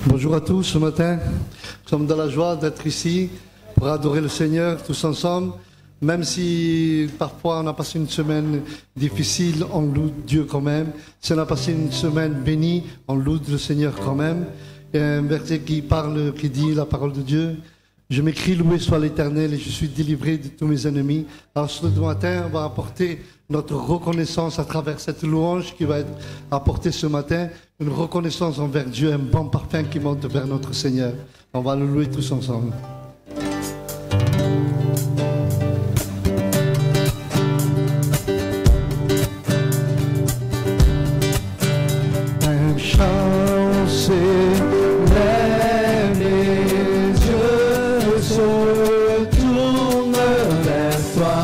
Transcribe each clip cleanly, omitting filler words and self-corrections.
Bonjour à tous ce matin. Nous sommes dans la joie d'être ici pour adorer le Seigneur tous ensemble. Même si parfois on a passé une semaine difficile, on loue Dieu quand même. Si on a passé une semaine bénie, on loue le Seigneur quand même. Il y a un verset qui dit la parole de Dieu. Je m'écris, loué soit l'Éternel et je suis délivré de tous mes ennemis. Alors ce matin, on va apporter notre reconnaissance à travers cette louange qui va être apportée ce matin. Une reconnaissance envers Dieu, un bon parfum qui monte vers notre Seigneur. On va le louer tous ensemble. Un chant lève les yeux, se tourne vers toi,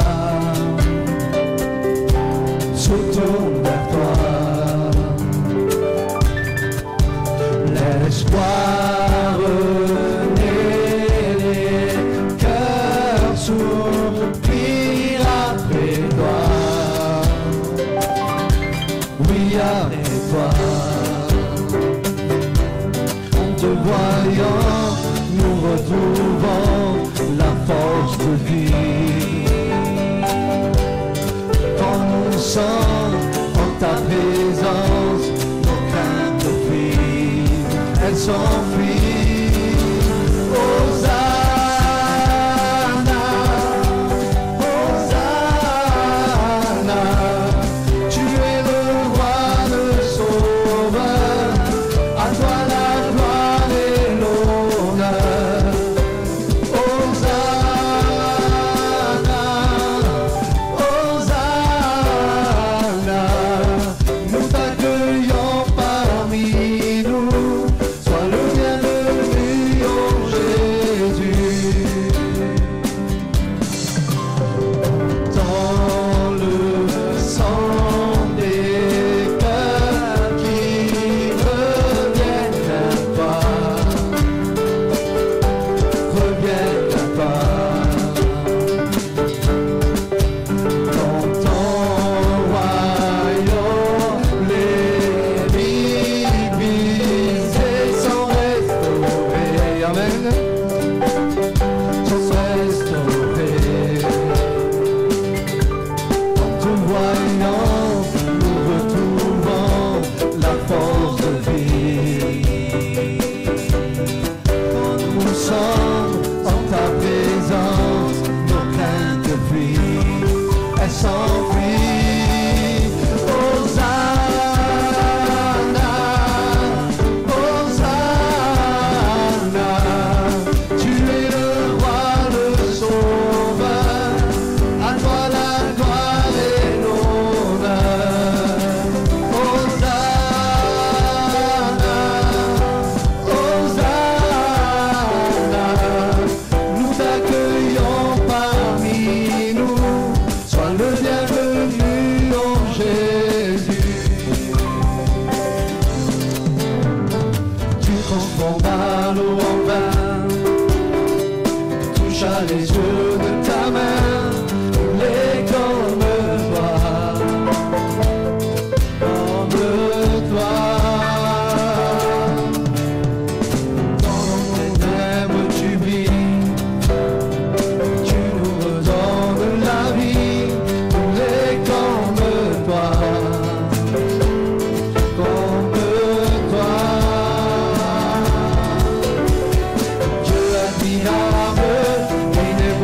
se tourne vers toi. L'espoir renaît, les cœurs soupirent après toi. Oui, après toi. En te voyant, nous retrouvons la force de vie. Quand nous sommes en ta présence, nos craintes fuient, elles s'enfuient. Hosanna, Hosanna, tu es le roi, le sauveur, à toi la gloire et l'honneur. Hosanna, Hosanna, nous t'accueillons parmi nous, sois le bienvenu, oh Jésus. Dans le sang des cœurs qui reviennent à toi, reviennent à toi. Dans ton royaume, les vies brisées sont restaurées. Amen. Sont restaurées. En te voyant, nous retrouvons la force de vie. Quand nous sommes en ta présence, nos craintes fuient, elles s'enfuient. Hosanna, Hosanna, tu es le roi, le sauveur, à toi la gloire et l'honneur. Hosanna, Hosanna, nous t'accueillons parmi nous, sois le bienvenu, oh Jésus. Tu transformas l'eau en vin, touche à les yeux de ta main, les comme toi, comme toi. Dans nos ténèbres tu brilles, tu nous redonnes la vie, les comme toi, comme toi. Dieu admirable, il est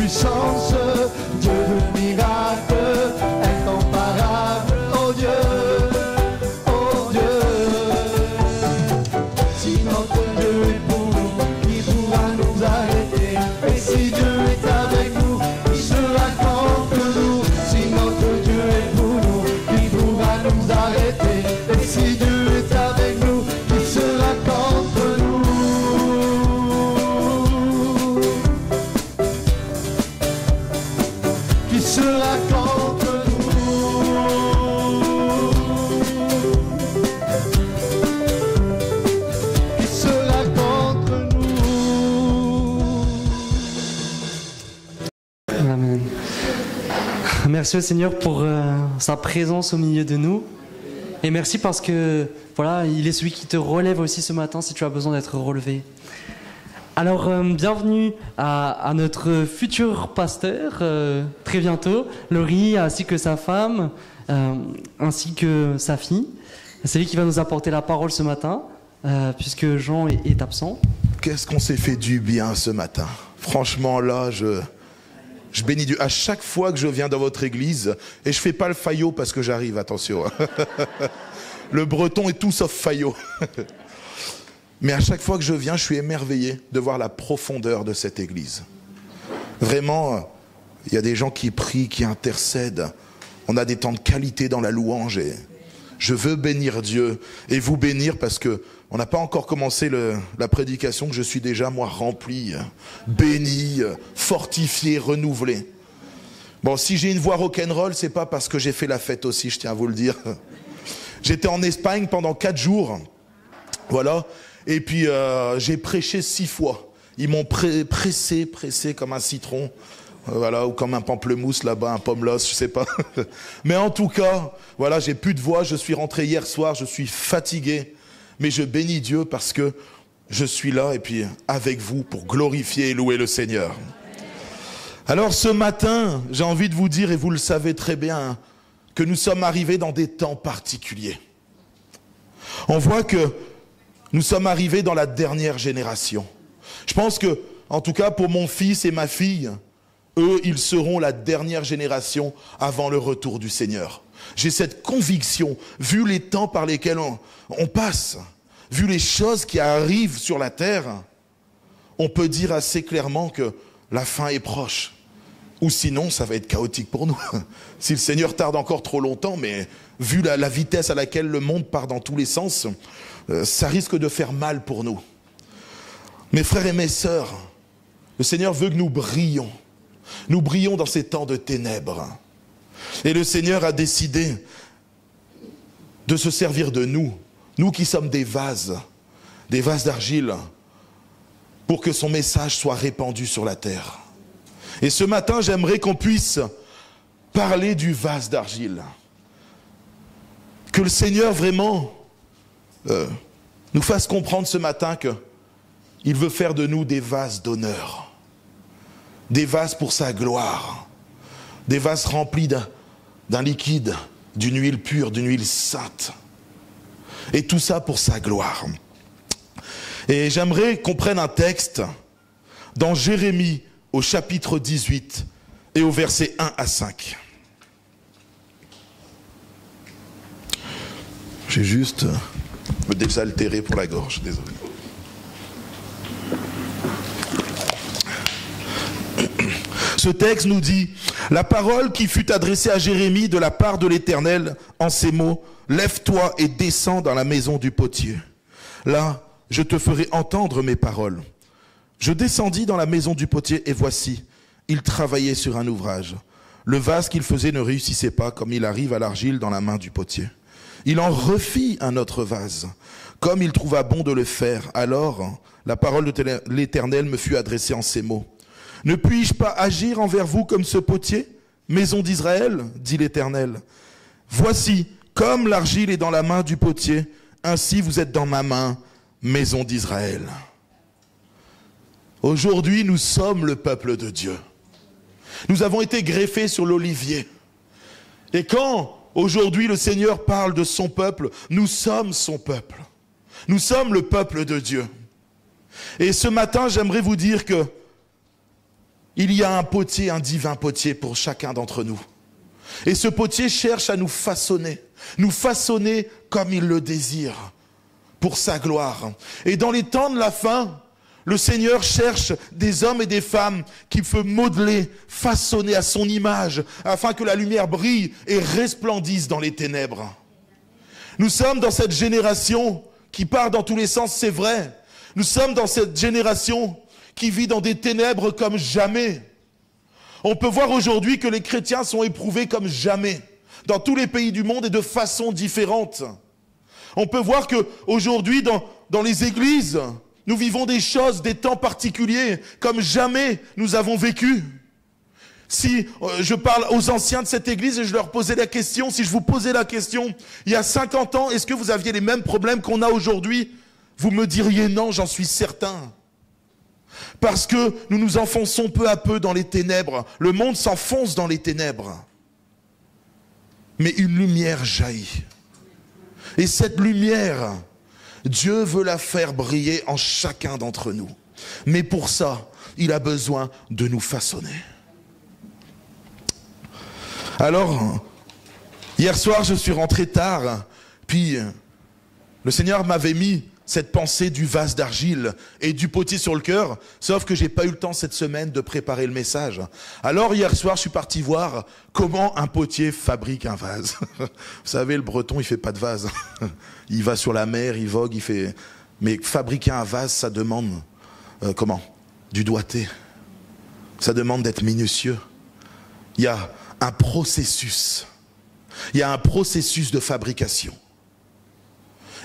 puissance, Dieu de miracles, incomparable, oh Dieu, oh Dieu. Si notre Dieu est pour nous, qui pourra nous arrêter? Et si Dieu est avec nous, qui sera contre nous? Si notre Dieu est pour nous, qui pourra nous arrêter? Et si Dieu est avec nous, qui sera contre nous? Qui sera contre nous? Qui sera contre nous? Amen. Merci au Seigneur pour sa présence au milieu de nous. Et merci parce que, voilà, il est celui qui te relève aussi ce matin si tu as besoin d'être relevé. Alors, bienvenue à notre futur pasteur, très bientôt, Laurie, ainsi que sa femme, ainsi que sa fille. C'est lui qui va nous apporter la parole ce matin, puisque Jean est absent. Qu'est-ce qu'on s'est fait du bien ce matin. Franchement, là, je bénis Dieu. À chaque fois que je viens dans votre église, et je fais pas le faillot parce que j'arrive, attention. Le breton est tout sauf faillot. Mais à chaque fois que je viens, je suis émerveillé de voir la profondeur de cette église. Vraiment, il y a des gens qui prient, qui intercèdent. On a des temps de qualité dans la louange et je veux bénir Dieu et vous bénir parce que on n'a pas encore commencé la prédication que je suis déjà, moi, rempli, béni, fortifié, renouvelé. Bon, si j'ai une voix rock'n'roll, c'est pas parce que j'ai fait la fête aussi, je tiens à vous le dire. J'étais en Espagne pendant 4 jours, voilà, et puis j'ai prêché 6 fois. Ils m'ont pressé comme un citron, voilà, ou comme un pamplemousse là-bas, un pommelos, je sais pas. Mais en tout cas, voilà, j'ai plus de voix, je suis rentré hier soir, je suis fatigué. Mais je bénis Dieu parce que je suis là et puis avec vous pour glorifier et louer le Seigneur. Alors ce matin, j'ai envie de vous dire, et vous le savez très bien, que nous sommes arrivés dans des temps particuliers. On voit que nous sommes arrivés dans la dernière génération. Je pense que, en tout cas pour mon fils et ma fille, eux, ils seront la dernière génération avant le retour du Seigneur. J'ai cette conviction, vu les temps par lesquels on passe, vu les choses qui arrivent sur la terre, on peut dire assez clairement que la fin est proche. Ou sinon, ça va être chaotique pour nous. Si le Seigneur tarde encore trop longtemps, mais vu la vitesse à laquelle le monde part dans tous les sens, ça risque de faire mal pour nous. Mes frères et mes sœurs, le Seigneur veut que nous brillions. Nous brillons dans ces temps de ténèbres. Et le Seigneur a décidé de se servir de nous, nous qui sommes des vases d'argile, pour que son message soit répandu sur la terre. Et ce matin, j'aimerais qu'on puisse parler du vase d'argile. Que le Seigneur vraiment nous fasse comprendre ce matin qu'il veut faire de nous des vases d'honneur, des vases pour sa gloire, des vases remplis d'un liquide, d'une huile pure, d'une huile sainte. Et tout ça pour sa gloire. Et j'aimerais qu'on prenne un texte dans Jérémie au chapitre 18 et au verset 1 à 5. J'ai juste me désaltérer pour la gorge, désolé. Ce texte nous dit: la parole qui fut adressée à Jérémie de la part de l'Éternel en ces mots: lève-toi et descends dans la maison du potier. Là, je te ferai entendre mes paroles. Je descendis dans la maison du potier et voici, il travaillait sur un ouvrage. Le vase qu'il faisait ne réussissait pas, comme il arrive à l'argile dans la main du potier. Il en refit un autre vase, comme il trouva bon de le faire. Alors, la parole de l'Éternel me fut adressée en ces mots: ne puis-je pas agir envers vous comme ce potier, maison d'Israël, dit l'Éternel? Voici, comme l'argile est dans la main du potier, ainsi vous êtes dans ma main, maison d'Israël. Aujourd'hui, nous sommes le peuple de Dieu. Nous avons été greffés sur l'olivier. Et quand, aujourd'hui, le Seigneur parle de son peuple, nous sommes son peuple. Nous sommes le peuple de Dieu. Et ce matin, j'aimerais vous dire que il y a un potier, un divin potier pour chacun d'entre nous. Et ce potier cherche à nous façonner comme il le désire, pour sa gloire. Et dans les temps de la fin, le Seigneur cherche des hommes et des femmes qu'il peut modeler, façonner à son image, afin que la lumière brille et resplendisse dans les ténèbres. Nous sommes dans cette génération qui part dans tous les sens, c'est vrai. Nous sommes dans cette génération qui vit dans des ténèbres comme jamais. On peut voir aujourd'hui que les chrétiens sont éprouvés comme jamais, dans tous les pays du monde et de façon différente. On peut voir qu'aujourd'hui, dans les églises, nous vivons des choses, des temps particuliers, comme jamais nous avons vécu. Si je parle aux anciens de cette église et je leur posais la question, si je vous posais la question, il y a 50 ans, est-ce que vous aviez les mêmes problèmes qu'on a aujourd'hui? Vous me diriez non, j'en suis certain. Parce que nous nous enfonçons peu à peu dans les ténèbres. Le monde s'enfonce dans les ténèbres. Mais une lumière jaillit. Et cette lumière, Dieu veut la faire briller en chacun d'entre nous. Mais pour ça, il a besoin de nous façonner. Alors, hier soir, je suis rentré tard, puis le Seigneur m'avait mis cette pensée du vase d'argile et du potier sur le cœur, sauf que j'ai pas eu le temps cette semaine de préparer le message. Alors hier soir, je suis parti voir comment un potier fabrique un vase. Vous savez, le breton, il fait pas de vase. Il va sur la mer, il vogue, il fait... Mais fabriquer un vase, ça demande... Du doigté. Ça demande d'être minutieux. Il y a un processus. Il y a un processus de fabrication.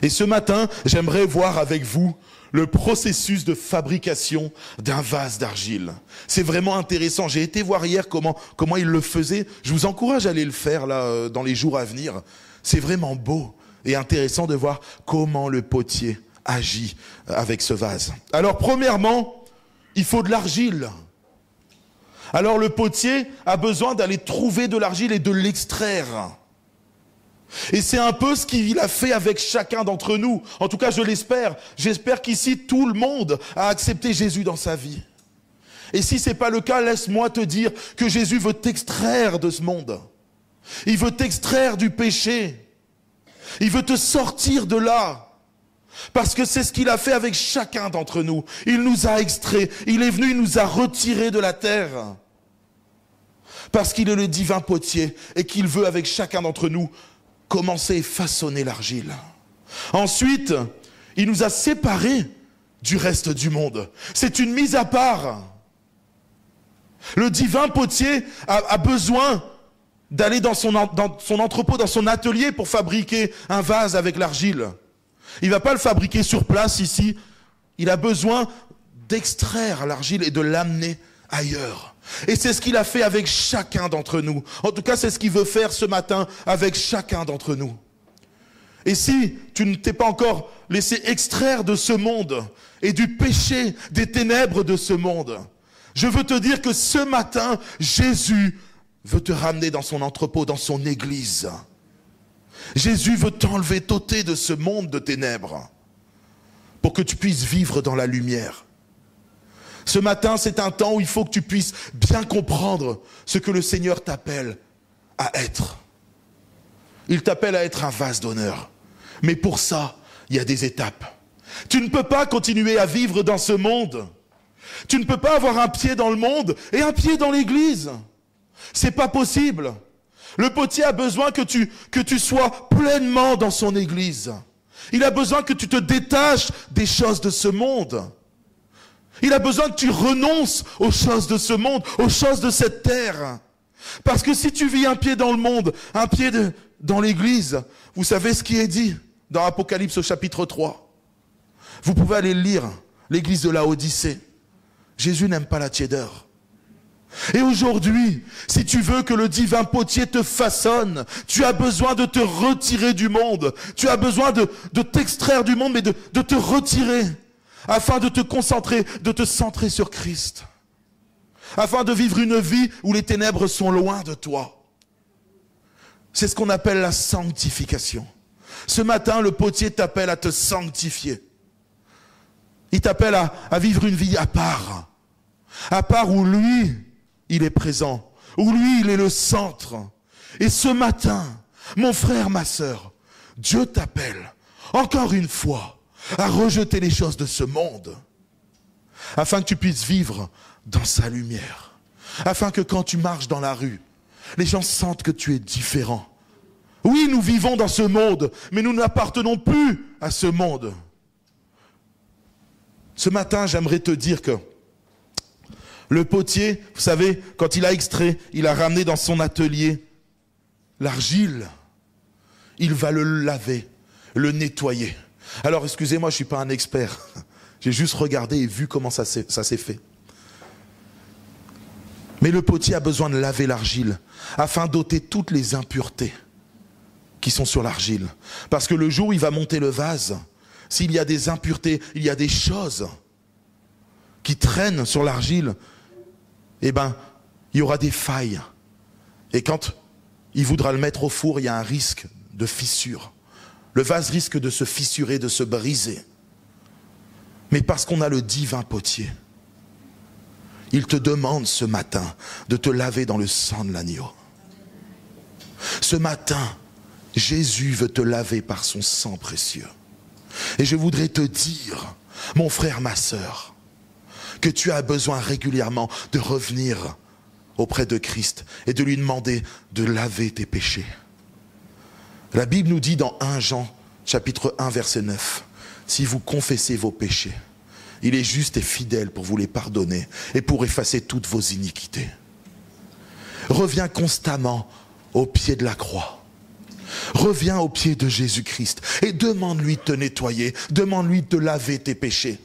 Et ce matin, j'aimerais voir avec vous le processus de fabrication d'un vase d'argile. C'est vraiment intéressant. J'ai été voir hier comment il le faisait. Je vous encourage à aller le faire là dans les jours à venir. C'est vraiment beau et intéressant de voir comment le potier agit avec ce vase. Alors premièrement, il faut de l'argile. Alors le potier a besoin d'aller trouver de l'argile et de l'extraire. Et c'est un peu ce qu'il a fait avec chacun d'entre nous. En tout cas, je l'espère. J'espère qu'ici, tout le monde a accepté Jésus dans sa vie. Et si ce n'est pas le cas, laisse-moi te dire que Jésus veut t'extraire de ce monde. Il veut t'extraire du péché. Il veut te sortir de là. Parce que c'est ce qu'il a fait avec chacun d'entre nous. Il nous a extraits. Il est venu, il nous a retirés de la terre. Parce qu'il est le divin potier et qu'il veut avec chacun d'entre nous commencer et façonner l'argile. Ensuite, il nous a séparés du reste du monde. C'est une mise à part. Le divin potier a besoin d'aller dans son entrepôt, dans son atelier pour fabriquer un vase avec l'argile. Il ne va pas le fabriquer sur place ici. Il a besoin d'extraire l'argile et de l'amener ailleurs. Et c'est ce qu'il a fait avec chacun d'entre nous. En tout cas, c'est ce qu'il veut faire ce matin avec chacun d'entre nous. Et si tu ne t'es pas encore laissé extraire de ce monde et du péché, des ténèbres de ce monde, je veux te dire que ce matin, Jésus veut te ramener dans son entrepôt, dans son église. Jésus veut t'enlever, t'ôter de ce monde de ténèbres pour que tu puisses vivre dans la lumière. Ce matin, c'est un temps où il faut que tu puisses bien comprendre ce que le Seigneur t'appelle à être. Il t'appelle à être un vase d'honneur. Mais pour ça, il y a des étapes. Tu ne peux pas continuer à vivre dans ce monde. Tu ne peux pas avoir un pied dans le monde et un pied dans l'église. C'est pas possible. Le potier a besoin que tu sois pleinement dans son église. Il a besoin que tu te détaches des choses de ce monde. Il a besoin que tu renonces aux choses de ce monde, aux choses de cette terre. Parce que si tu vis un pied dans le monde, un pied dans l'église, vous savez ce qui est dit dans Apocalypse au chapitre 3. Vous pouvez aller le lire, l'église de Laodicée. Jésus n'aime pas la tiédeur. Et aujourd'hui, si tu veux que le divin potier te façonne, tu as besoin de te retirer du monde. Tu as besoin de t'extraire du monde, mais de te retirer. Afin de te concentrer, de te centrer sur Christ. Afin de vivre une vie où les ténèbres sont loin de toi. C'est ce qu'on appelle la sanctification. Ce matin, le potier t'appelle à te sanctifier. Il t'appelle à vivre une vie à part. À part où lui, il est présent, où lui, il est le centre. Et ce matin, mon frère, ma sœur, Dieu t'appelle, encore une fois, à rejeter les choses de ce monde, afin que tu puisses vivre dans sa lumière, afin que quand tu marches dans la rue, les gens sentent que tu es différent. Oui, nous vivons dans ce monde, mais nous n'appartenons plus à ce monde. Ce matin, j'aimerais te dire que le potier, vous savez, quand il a extrait, il a ramené dans son atelier l'argile. Il va le laver, le nettoyer. Alors, excusez-moi, je ne suis pas un expert. J'ai juste regardé et vu comment ça s'est fait. Mais le potier a besoin de laver l'argile afin d'ôter toutes les impuretés qui sont sur l'argile. Parce que le jour où il va monter le vase, s'il y a des impuretés, il y a des choses qui traînent sur l'argile, eh bien, il y aura des failles. Et quand il voudra le mettre au four, il y a un risque de fissure. Le vase risque de se fissurer, de se briser. Mais parce qu'on a le divin potier, il te demande ce matin de te laver dans le sang de l'agneau. Ce matin, Jésus veut te laver par son sang précieux. Et je voudrais te dire, mon frère, ma sœur, que tu as besoin régulièrement de revenir auprès de Christ et de lui demander de laver tes péchés. La Bible nous dit dans 1 Jean, chapitre 1, verset 9, « Si vous confessez vos péchés, il est juste et fidèle pour vous les pardonner et pour effacer toutes vos iniquités. » Reviens constamment au pied de la croix. Reviens au pied de Jésus-Christ et demande-lui de te nettoyer, demande-lui de te laver tes péchés.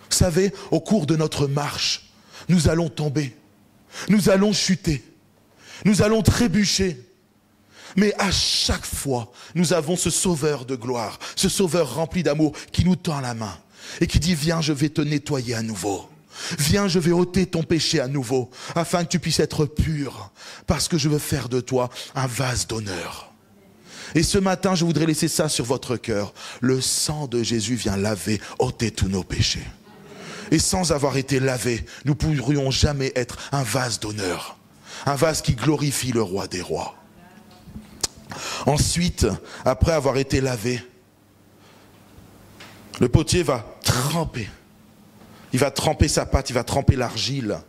Vous savez, au cours de notre marche, nous allons tomber, nous allons chuter, nous allons trébucher. Mais à chaque fois, nous avons ce sauveur de gloire, ce sauveur rempli d'amour qui nous tend la main et qui dit « Viens, je vais te nettoyer à nouveau. Viens, je vais ôter ton péché à nouveau, afin que tu puisses être pur, parce que je veux faire de toi un vase d'honneur. » Et ce matin, je voudrais laisser ça sur votre cœur. Le sang de Jésus vient laver, ôter tous nos péchés. Et sans avoir été lavé, nous ne pourrions jamais être un vase d'honneur, un vase qui glorifie le roi des rois. Ensuite, après avoir été lavé, le potier va tremper. Il va tremper sa pâte, il va tremper l'argile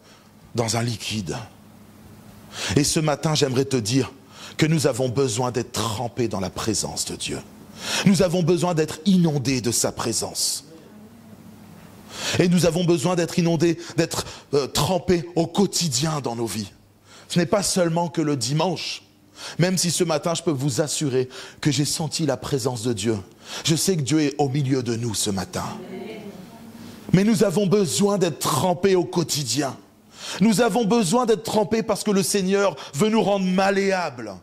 dans un liquide. Et ce matin, j'aimerais te dire que nous avons besoin d'être trempés dans la présence de Dieu. Nous avons besoin d'être inondés de sa présence. Et nous avons besoin d'être inondés, d'être trempés au quotidien dans nos vies. Ce n'est pas seulement que le dimanche. Même si ce matin, je peux vous assurer que j'ai senti la présence de Dieu. Je sais que Dieu est au milieu de nous ce matin. Mais nous avons besoin d'être trempés au quotidien. Nous avons besoin d'être trempés parce que le Seigneur veut nous rendre malléables.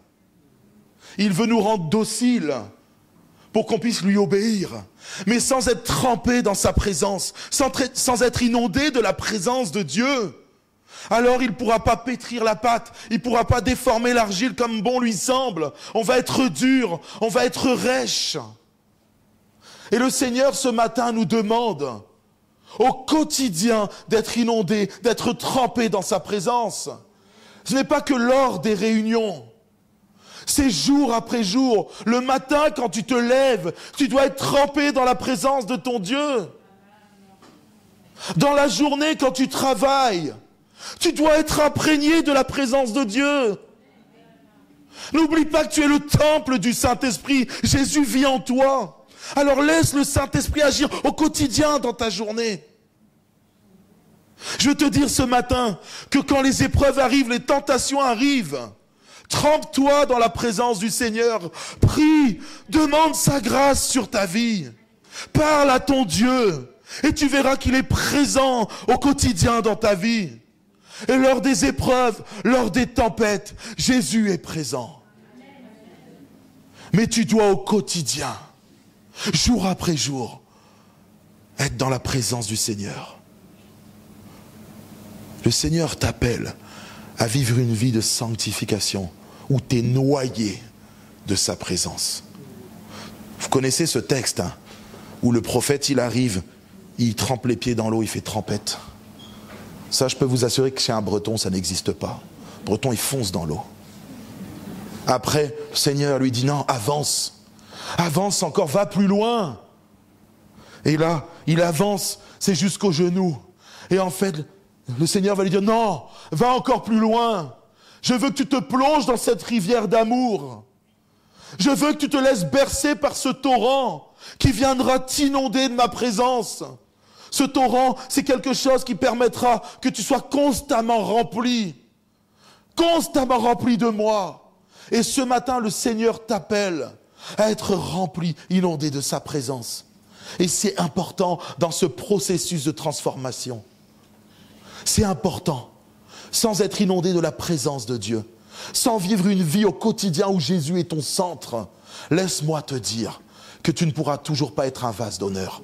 Il veut nous rendre dociles pour qu'on puisse lui obéir. Mais sans être trempés dans sa présence, sans être inondés de la présence de Dieu, alors il ne pourra pas pétrir la pâte, il ne pourra pas déformer l'argile comme bon lui semble. On va être dur, on va être rêche. Et le Seigneur ce matin nous demande au quotidien d'être inondé, d'être trempé dans sa présence. Ce n'est pas que lors des réunions, c'est jour après jour. Le matin quand tu te lèves, tu dois être trempé dans la présence de ton Dieu. Dans la journée quand tu travailles, tu dois être imprégné de la présence de Dieu. N'oublie pas que tu es le temple du Saint-Esprit. Jésus vit en toi. Alors laisse le Saint-Esprit agir au quotidien dans ta journée. Je veux te dire ce matin que quand les épreuves arrivent, les tentations arrivent, trempe-toi dans la présence du Seigneur. Prie, demande sa grâce sur ta vie. Parle à ton Dieu et tu verras qu'il est présent au quotidien dans ta vie. Et lors des épreuves, lors des tempêtes, Jésus est présent. Mais tu dois au quotidien, jour après jour, être dans la présence du Seigneur. Le Seigneur t'appelle à vivre une vie de sanctification où tu es noyé de sa présence. Vous connaissez ce texte où le prophète, il arrive, il trempe les pieds dans l'eau, il fait trempette. Ça, je peux vous assurer que chez un Breton, ça n'existe pas. Le Breton, il fonce dans l'eau. Après, le Seigneur lui dit, non, avance. Avance encore, va plus loin. Et là, il avance, c'est jusqu'au genou. Et en fait, le Seigneur va lui dire, non, va encore plus loin. Je veux que tu te plonges dans cette rivière d'amour. Je veux que tu te laisses bercer par ce torrent qui viendra t'inonder de ma présence. Ce torrent, c'est quelque chose qui permettra que tu sois constamment rempli de moi. Et ce matin, le Seigneur t'appelle à être rempli, inondé de sa présence. Et c'est important dans ce processus de transformation. C'est important, sans être inondé de la présence de Dieu, sans vivre une vie au quotidien où Jésus est ton centre. Laisse-moi te dire que tu ne pourras toujours pas être un vase d'honneur.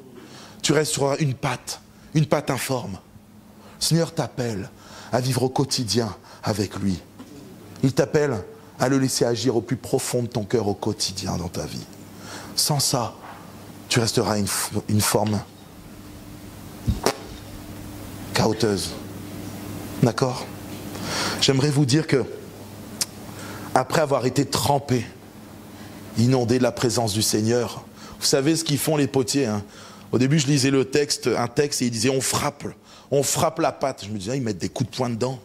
Tu resteras une patte informe. Le Seigneur t'appelle à vivre au quotidien avec lui. Il t'appelle à le laisser agir au plus profond de ton cœur au quotidien dans ta vie. Sans ça, tu resteras une forme cahoteuse. D'accord ? J'aimerais vous dire que, après avoir été trempé, inondé de la présence du Seigneur, vous savez ce qu'ils font les potiers, hein ? Au début, je lisais un texte et il disait on frappe la pâte. Je me disais, ils mettent des coups de poing dedans.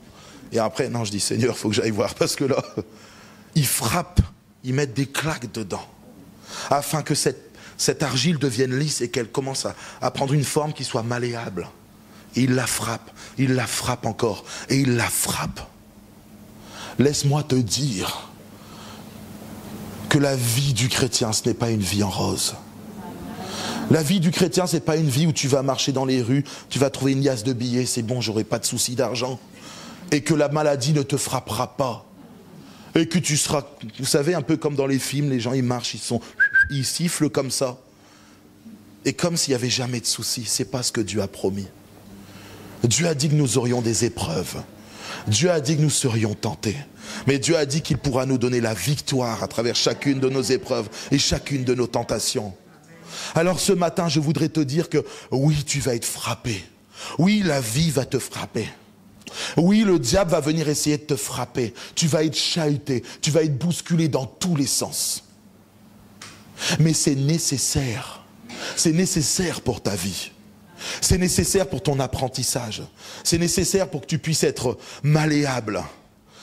Et après, non, je dis Seigneur, il faut que j'aille voir parce que là, ils frappent, ils mettent des claques dedans, afin que cette argile devienne lisse et qu'elle commence à prendre une forme qui soit malléable. Et il la frappe encore, et il la frappe. Laisse-moi te dire que la vie du chrétien, ce n'est pas une vie en rose. La vie du chrétien, ce n'est pas une vie où tu vas marcher dans les rues, tu vas trouver une liasse de billets, c'est bon, j'aurai pas de souci d'argent. Et que la maladie ne te frappera pas. Et que tu seras, vous savez, un peu comme dans les films, les gens ils marchent, ils sifflent comme ça. Et comme s'il n'y avait jamais de souci, c'est pas ce que Dieu a promis. Dieu a dit que nous aurions des épreuves. Dieu a dit que nous serions tentés. Mais Dieu a dit qu'il pourra nous donner la victoire à travers chacune de nos épreuves et chacune de nos tentations. Alors ce matin, je voudrais te dire que oui, tu vas être frappé. Oui, la vie va te frapper. Oui, le diable va venir essayer de te frapper. Tu vas être chahuté, tu vas être bousculé dans tous les sens. Mais c'est nécessaire. C'est nécessaire pour ta vie. C'est nécessaire pour ton apprentissage. C'est nécessaire pour que tu puisses être malléable.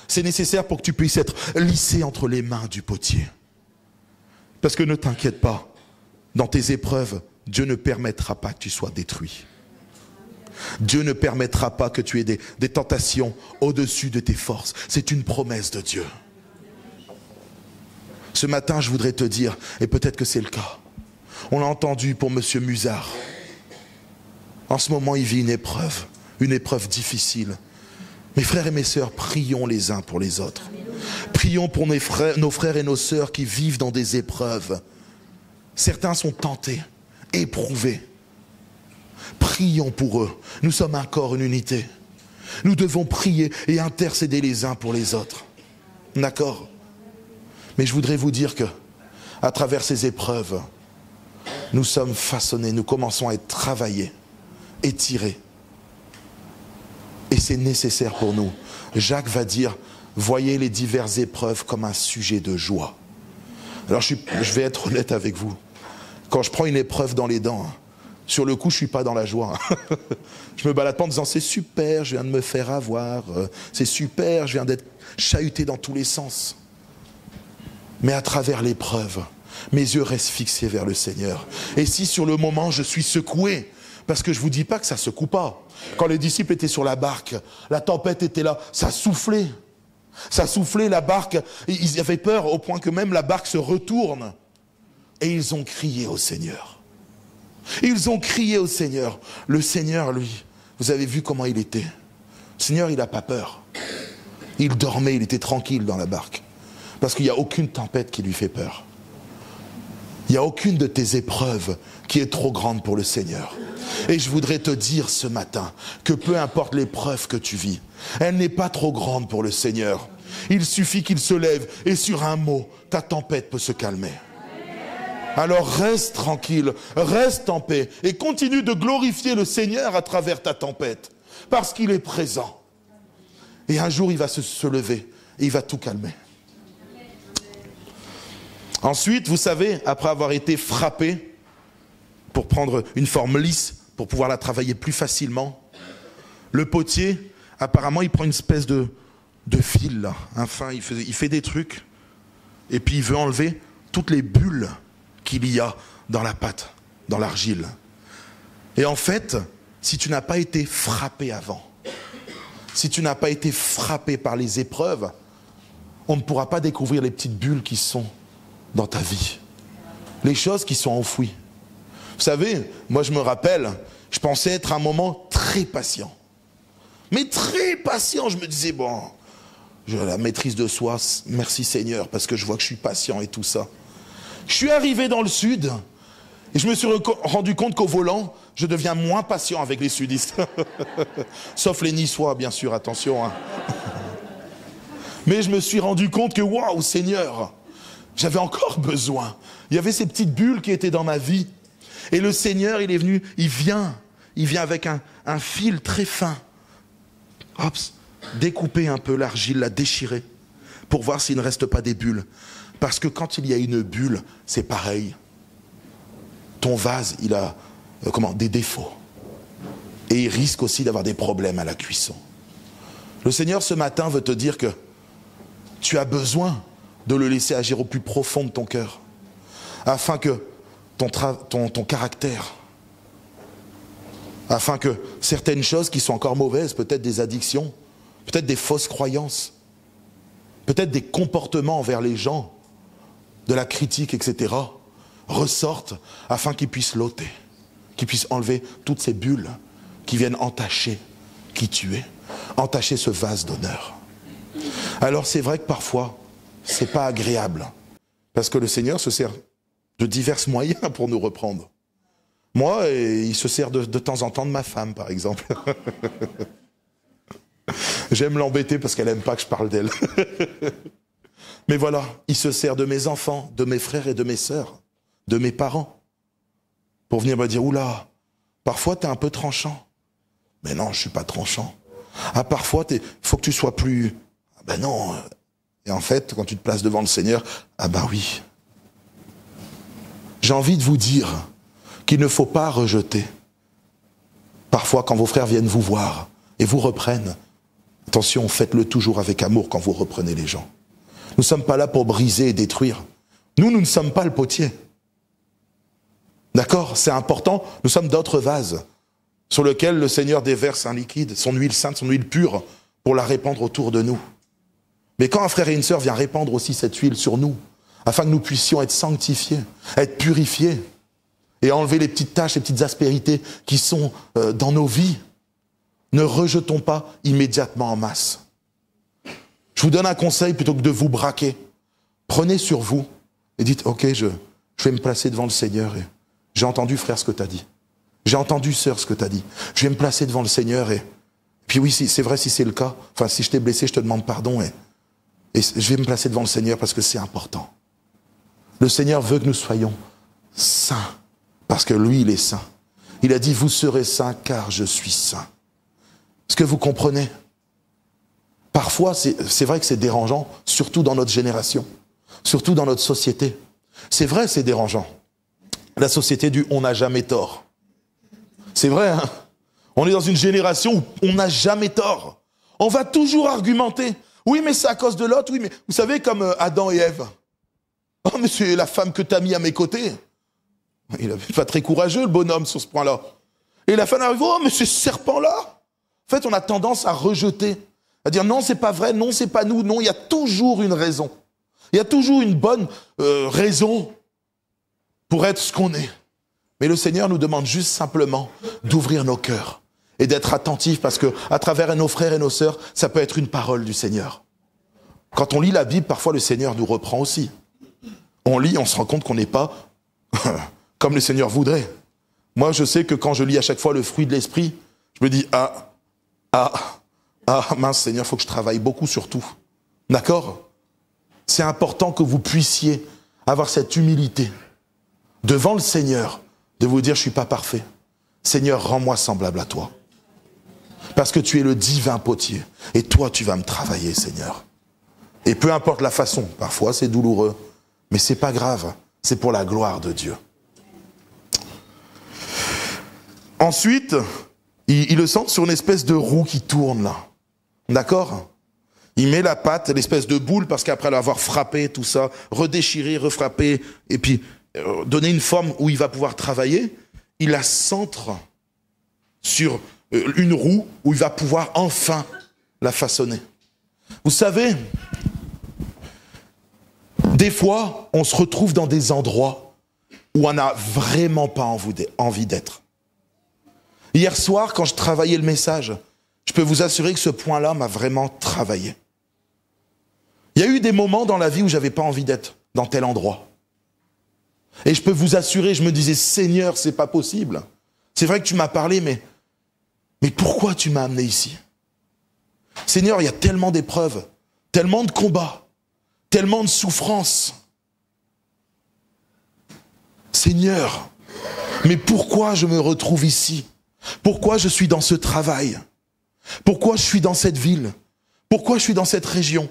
C'est nécessaire pour que tu puisses être lissé entre les mains du potier. Parce que ne t'inquiète pas, dans tes épreuves, Dieu ne permettra pas que tu sois détruit. Dieu ne permettra pas que tu aies des tentations au-dessus de tes forces. C'est une promesse de Dieu. Ce matin, je voudrais te dire, et peut-être que c'est le cas, on l'a entendu pour M. Musard. En ce moment, il vit une épreuve difficile. Mes frères et mes sœurs, prions les uns pour les autres. Prions pour nos frères et nos sœurs qui vivent dans des épreuves. Certains sont tentés, éprouvés. Prions pour eux. Nous sommes un corps, une unité. Nous devons prier et intercéder les uns pour les autres. D'accord ? Mais je voudrais vous dire que, à travers ces épreuves, nous sommes façonnés, nous commençons à être travaillés, étirés. Et c'est nécessaire pour nous. Jacques va dire, voyez les diverses épreuves comme un sujet de joie. Alors je vais être honnête avec vous. Quand je prends une épreuve dans les dents, sur le coup, je ne suis pas dans la joie. Je me balade pas en disant, c'est super, je viens de me faire avoir, c'est super, je viens d'être chahuté dans tous les sens. Mais à travers l'épreuve, mes yeux restent fixés vers le Seigneur. Et si sur le moment, je suis secoué, parce que je ne vous dis pas que ça ne secoue pas. Quand les disciples étaient sur la barque, la tempête était là, ça soufflait. Ça soufflait, la barque, ils avaient peur au point que même la barque se retourne. Et ils ont crié au Seigneur. Ils ont crié au Seigneur. Le Seigneur, lui, vous avez vu comment il était. Le Seigneur, il n'a pas peur. Il dormait, il était tranquille dans la barque. Parce qu'il n'y a aucune tempête qui lui fait peur. Il n'y a aucune de tes épreuves qui est trop grande pour le Seigneur. Et je voudrais te dire ce matin que peu importe l'épreuve que tu vis, elle n'est pas trop grande pour le Seigneur. Il suffit qu'il se lève et sur un mot, ta tempête peut se calmer. Alors reste tranquille, reste en paix et continue de glorifier le Seigneur à travers ta tempête. parce qu'il est présent. Et un jour, il va se lever et il va tout calmer. Ensuite, vous savez, après avoir été frappé, pour prendre une forme lisse, pour pouvoir la travailler plus facilement, le potier, apparemment, il prend une espèce de fil, là. Enfin, il fait des trucs, et puis il veut enlever toutes les bulles qu'il y a dans la pâte, dans l'argile. Et en fait, si tu n'as pas été frappé avant, si tu n'as pas été frappé par les épreuves, on ne pourra pas découvrir les petites bulles qui sont dans ta vie. Les choses qui sont enfouies. Vous savez, moi je me rappelle, je pensais être un moment très patient. Mais très patient, je me disais, bon, j'ai la maîtrise de soi, merci Seigneur, parce que je vois que je suis patient et tout ça. Je suis arrivé dans le sud, et je me suis rendu compte qu'au volant, je deviens moins patient avec les sudistes. Sauf les Niçois, bien sûr, attention. Hein. Mais je me suis rendu compte que, waouh, Seigneur, j'avais encore besoin. Il y avait ces petites bulles qui étaient dans ma vie. Et le Seigneur, il est venu, il vient avec un fil très fin. Hop, découper un peu l'argile, la déchirer, pour voir s'il ne reste pas des bulles. Parce que quand il y a une bulle, c'est pareil. Ton vase, il a des défauts. Et il risque aussi d'avoir des problèmes à la cuisson. Le Seigneur, ce matin, veut te dire que tu as besoin de le laisser agir au plus profond de ton cœur, afin que ton caractère, afin que certaines choses qui sont encore mauvaises, peut-être des addictions, peut-être des fausses croyances, peut-être des comportements envers les gens, de la critique, etc., ressortent afin qu'ils puissent l'ôter, qu'ils puissent enlever toutes ces bulles qui viennent entacher qui tu es, entacher ce vase d'honneur. Alors c'est vrai que parfois, c'est pas agréable, parce que le Seigneur se sert de divers moyens pour nous reprendre. Moi, il se sert de temps en temps de ma femme, par exemple. J'aime l'embêter parce qu'elle aime pas que je parle d'elle. Mais voilà, il se sert de mes enfants, de mes frères et de mes sœurs, de mes parents, pour venir me dire, oula, parfois t'es un peu tranchant. Mais non, je suis pas tranchant. Ah, parfois, faut que tu sois plus... Ben non. Et en fait, quand tu te places devant le Seigneur, ah ben oui. J'ai envie de vous dire qu'il ne faut pas rejeter. Parfois, quand vos frères viennent vous voir et vous reprennent, attention, faites-le toujours avec amour quand vous reprenez les gens. Nous ne sommes pas là pour briser et détruire. Nous ne sommes pas le potier. D'accord? C'est important. Nous sommes d'autres vases sur lesquels le Seigneur déverse un liquide, son huile sainte, son huile pure, pour la répandre autour de nous. Mais quand un frère et une sœur viennent répandre aussi cette huile sur nous, afin que nous puissions être sanctifiés, être purifiés, et enlever les petites taches, les petites aspérités qui sont dans nos vies, ne rejetons pas immédiatement en masse. Je vous donne un conseil plutôt que de vous braquer. Prenez sur vous et dites, ok, je vais me placer devant le Seigneur. Et j'ai entendu, frère, ce que tu as dit. J'ai entendu, sœur, ce que tu as dit. Je vais me placer devant le Seigneur. Et puis oui, c'est vrai, si c'est le cas, enfin, si je t'ai blessé, je te demande pardon. Et je vais me placer devant le Seigneur parce que c'est important. Le Seigneur veut que nous soyons saints, parce que lui, il est saint. Il a dit, vous serez saints car je suis saint. Est-ce que vous comprenez? Parfois, c'est vrai que c'est dérangeant, surtout dans notre génération, surtout dans notre société. C'est vrai, c'est dérangeant. La société du « on n'a jamais tort ». C'est vrai, hein? On est dans une génération où on n'a jamais tort. On va toujours argumenter. Oui, mais c'est à cause de l'autre. Oui, mais vous savez, comme Adam et Ève. Oh, mais c'est la femme que t'as mis à mes côtés. Il n'est pas très courageux, le bonhomme, sur ce point-là. Et la femme arrive, oh, mais c'est ce serpent-là. En fait, on a tendance à rejeter, à dire non, c'est pas vrai, non, c'est pas nous, non, il y a toujours une raison. Il y a toujours une bonne raison pour être ce qu'on est. Mais le Seigneur nous demande juste simplement d'ouvrir nos cœurs et d'être attentifs, parce que à travers nos frères et nos sœurs, ça peut être une parole du Seigneur. Quand on lit la Bible, parfois le Seigneur nous reprend aussi. On lit, on se rend compte qu'on n'est pas comme le Seigneur voudrait. Moi, je sais que quand je lis à chaque fois le fruit de l'esprit, je me dis, mince Seigneur, il faut que je travaille beaucoup sur tout. D'accord? C'est important que vous puissiez avoir cette humilité devant le Seigneur, de vous dire, je suis pas parfait. Seigneur, rends-moi semblable à toi. Parce que tu es le divin potier. Et toi, tu vas me travailler, Seigneur. Et peu importe la façon, parfois c'est douloureux, mais c'est pas grave, c'est pour la gloire de Dieu. Ensuite, il le sent sur une espèce de roue qui tourne là. D'accord ? Il met la patte, l'espèce de boule, parce qu'après l'avoir frappé, tout ça, redéchiré, refrappé, et puis donner une forme où il va pouvoir travailler, il la centre sur une roue où il va pouvoir enfin la façonner. Vous savez, des fois, on se retrouve dans des endroits où on n'a vraiment pas envie d'être. Hier soir, quand je travaillais le message, je peux vous assurer que ce point-là m'a vraiment travaillé. Il y a eu des moments dans la vie où j'avais pas envie d'être dans tel endroit. Et je peux vous assurer, je me disais, Seigneur, c'est pas possible. C'est vrai que tu m'as parlé, mais pourquoi tu m'as amené ici? Seigneur, il y a tellement d'épreuves, tellement de combats, tellement de souffrances. Seigneur, mais pourquoi je me retrouve ici? Pourquoi je suis dans ce travail? Pourquoi je suis dans cette ville? Pourquoi je suis dans cette région?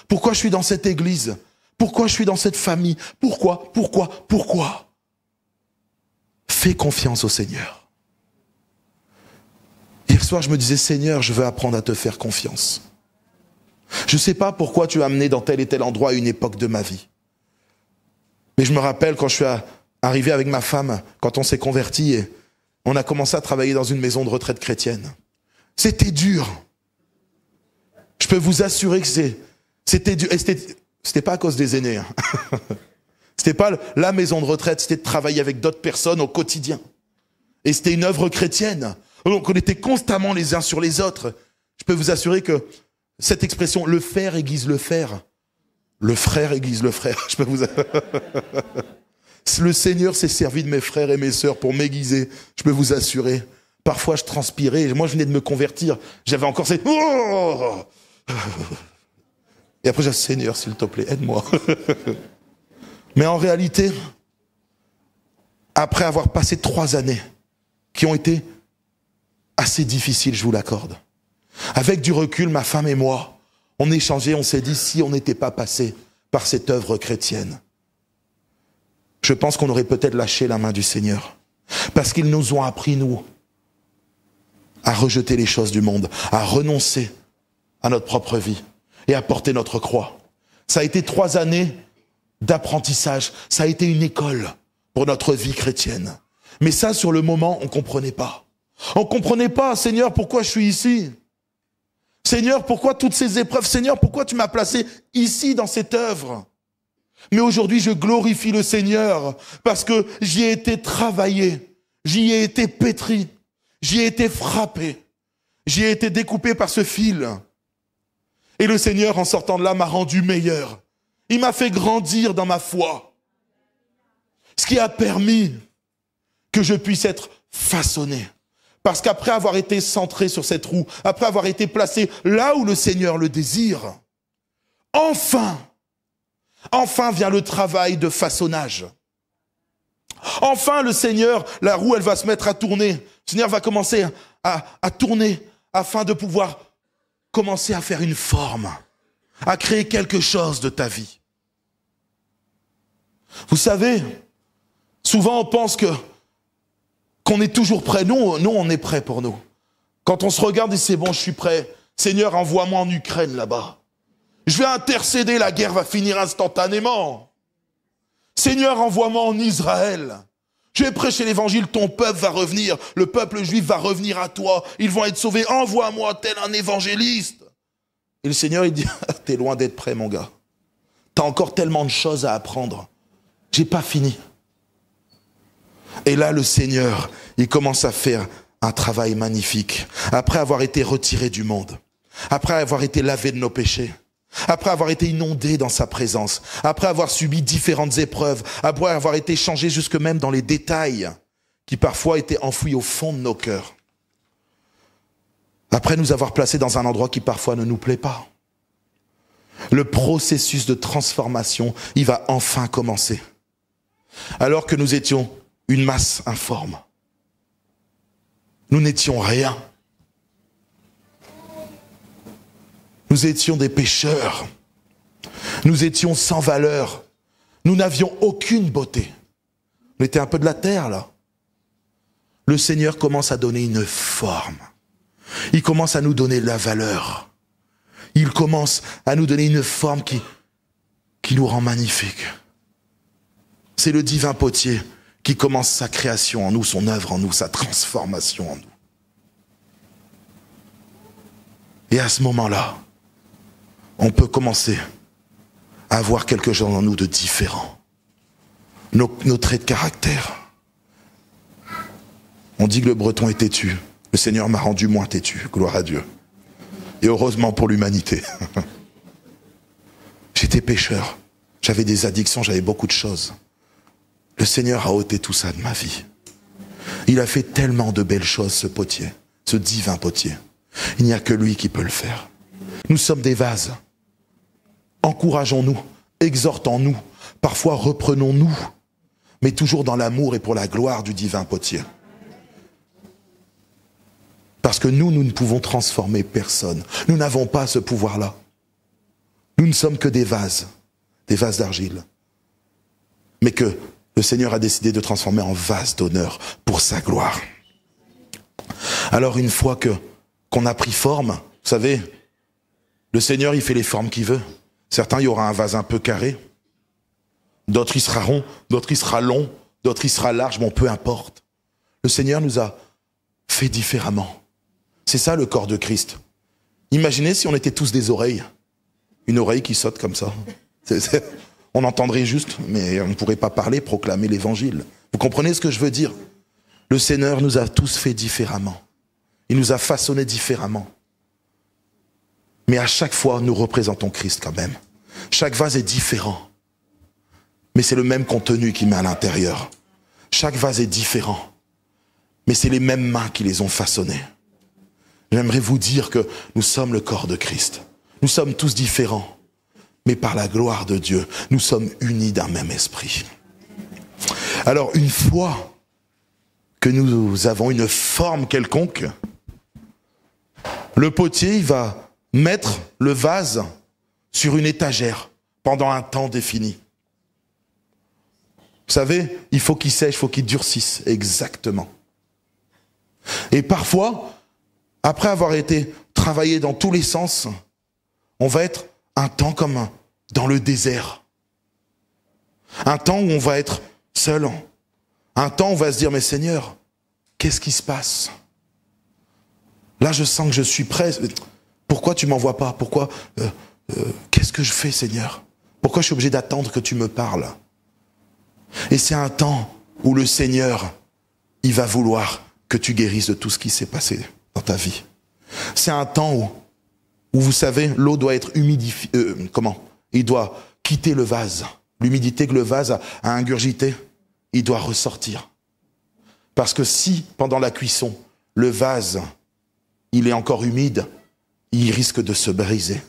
Pourquoi je suis dans cette église? Pourquoi je suis dans cette famille? Pourquoi? Fais confiance au Seigneur. Hier soir, je me disais, Seigneur, je veux apprendre à te faire confiance. Je ne sais pas pourquoi tu m'as amené dans tel et tel endroit à une époque de ma vie. Mais je me rappelle quand je suis arrivé avec ma femme, quand on s'est convertis et on a commencé à travailler dans une maison de retraite chrétienne. C'était dur. Je peux vous assurer que c'était dur. Et c'était pas à cause des aînés. Hein. C'était pas la maison de retraite, c'était de travailler avec d'autres personnes au quotidien. Et c'était une œuvre chrétienne. Donc on était constamment les uns sur les autres. Je peux vous assurer que cette expression, le faire aiguise le fer. Le frère aiguise le frère. Je peux vous Le Seigneur s'est servi de mes frères et mes sœurs pour m'aiguiser. Je peux vous assurer. Parfois, je transpirais. Moi, je venais de me convertir. J'avais encore cette... Oh et après, j'ai dit, Seigneur, s'il te plaît, aide-moi. Mais en réalité, après avoir passé 3 années qui ont été assez difficiles, je vous l'accorde, avec du recul, ma femme et moi, on échangeait, on s'est dit, si on n'était pas passé par cette œuvre chrétienne, je pense qu'on aurait peut-être lâché la main du Seigneur. Parce qu'ils nous ont appris, nous, à rejeter les choses du monde, à renoncer à notre propre vie et à porter notre croix. Ça a été 3 années d'apprentissage. Ça a été une école pour notre vie chrétienne. Mais ça, sur le moment, on ne comprenait pas. On ne comprenait pas, Seigneur, pourquoi je suis ici? Seigneur, pourquoi toutes ces épreuves? Seigneur, pourquoi tu m'as placé ici dans cette œuvre? Mais aujourd'hui, je glorifie le Seigneur parce que j'y ai été travaillé, j'y ai été pétri, j'y ai été frappé, j'y ai été découpé par ce fil. Et le Seigneur, en sortant de là, m'a rendu meilleur. Il m'a fait grandir dans ma foi. Ce qui a permis que je puisse être façonné. Parce qu'après avoir été centré sur cette roue, après avoir été placé là où le Seigneur le désire, enfin vient le travail de façonnage. Enfin, le Seigneur, la roue, elle va se mettre à tourner. Le Seigneur va commencer à tourner afin de pouvoir commencer à faire une forme, à créer quelque chose de ta vie. Vous savez, souvent on pense qu'on est toujours prêt. Nous, on est prêt pour nous. Quand on se regarde et c'est bon, je suis prêt. Seigneur, envoie-moi en Ukraine là-bas. Je vais intercéder, la guerre va finir instantanément. Seigneur, envoie-moi en Israël. Je vais prêcher l'évangile, ton peuple va revenir. Le peuple juif va revenir à toi. Ils vont être sauvés. Envoie-moi tel un évangéliste. Et le Seigneur, il dit, t'es loin d'être prêt, mon gars. T'as encore tellement de choses à apprendre. J'ai pas fini. Et là, le Seigneur, il commence à faire un travail magnifique. Après avoir été retiré du monde, après avoir été lavé de nos péchés, après avoir été inondé dans sa présence, après avoir subi différentes épreuves, après avoir été changé jusque même dans les détails qui parfois étaient enfouis au fond de nos cœurs, après nous avoir placés dans un endroit qui parfois ne nous plaît pas, le processus de transformation, il va enfin commencer. Alors que nous étions une masse informe, nous n'étions rien. Nous étions des pécheurs. Nous étions sans valeur. Nous n'avions aucune beauté. On était un peu de la terre, là. Le Seigneur commence à donner une forme. Il commence à nous donner de la valeur. Il commence à nous donner une forme qui nous rend magnifiques. C'est le divin potier qui commence sa création en nous, son œuvre en nous, sa transformation en nous. Et à ce moment-là, on peut commencer à avoir quelque chose en nous de différent. Nos traits de caractère. On dit que le breton est têtu. Le Seigneur m'a rendu moins têtu. Gloire à Dieu. Et heureusement pour l'humanité. J'étais pécheur. J'avais des addictions, j'avais beaucoup de choses. Le Seigneur a ôté tout ça de ma vie. Il a fait tellement de belles choses, ce potier, ce divin potier. Il n'y a que lui qui peut le faire. Nous sommes des vases. Encourageons-nous, exhortons-nous, parfois reprenons-nous, mais toujours dans l'amour et pour la gloire du divin potier. Parce que nous ne pouvons transformer personne. Nous n'avons pas ce pouvoir-là. Nous ne sommes que des vases d'argile. Mais que le Seigneur a décidé de transformer en vases d'honneur pour sa gloire. Alors une fois qu'on a pris forme, vous savez, le Seigneur il fait les formes qu'il veut. Certains, il y aura un vase un peu carré. D'autres, il sera rond. D'autres, il sera long. D'autres, il sera large. Bon, peu importe. Le Seigneur nous a fait différemment. C'est ça le corps de Christ. Imaginez si on était tous des oreilles. Une oreille qui saute comme ça. On entendrait juste, mais on ne pourrait pas parler, proclamer l'évangile. Vous comprenez ce que je veux dire? Le Seigneur nous a tous fait différemment. Il nous a façonnés différemment. Mais à chaque fois, nous représentons Christ quand même. Chaque vase est différent. Mais c'est le même contenu qu'il met à l'intérieur. Chaque vase est différent. Mais c'est les mêmes mains qui les ont façonnés. J'aimerais vous dire que nous sommes le corps de Christ. Nous sommes tous différents. Mais par la gloire de Dieu, nous sommes unis d'un même esprit. Alors, une fois que nous avons une forme quelconque, le potier, il va mettre le vase sur une étagère pendant un temps défini. Vous savez, il faut qu'il sèche, il faut qu'il durcisse, exactement. Et parfois, après avoir été travaillé dans tous les sens, on va être un temps comme dans le désert. Un temps où on va être seul. Un temps où on va se dire, mais Seigneur, qu'est-ce qui se passe? Là, je sens que je suis prêt. Pourquoi tu m'envoies pas? Pourquoi qu'est-ce que je fais, Seigneur? Pourquoi je suis obligé d'attendre que tu me parles? Et c'est un temps où le Seigneur, il va vouloir que tu guérisses de tout ce qui s'est passé dans ta vie. C'est un temps où vous savez, l'eau doit être humidifiée. Il doit quitter le vase. L'humidité que le vase a ingurgité, il doit ressortir. Parce que si, pendant la cuisson, le vase, il est encore humide, il risque de se briser.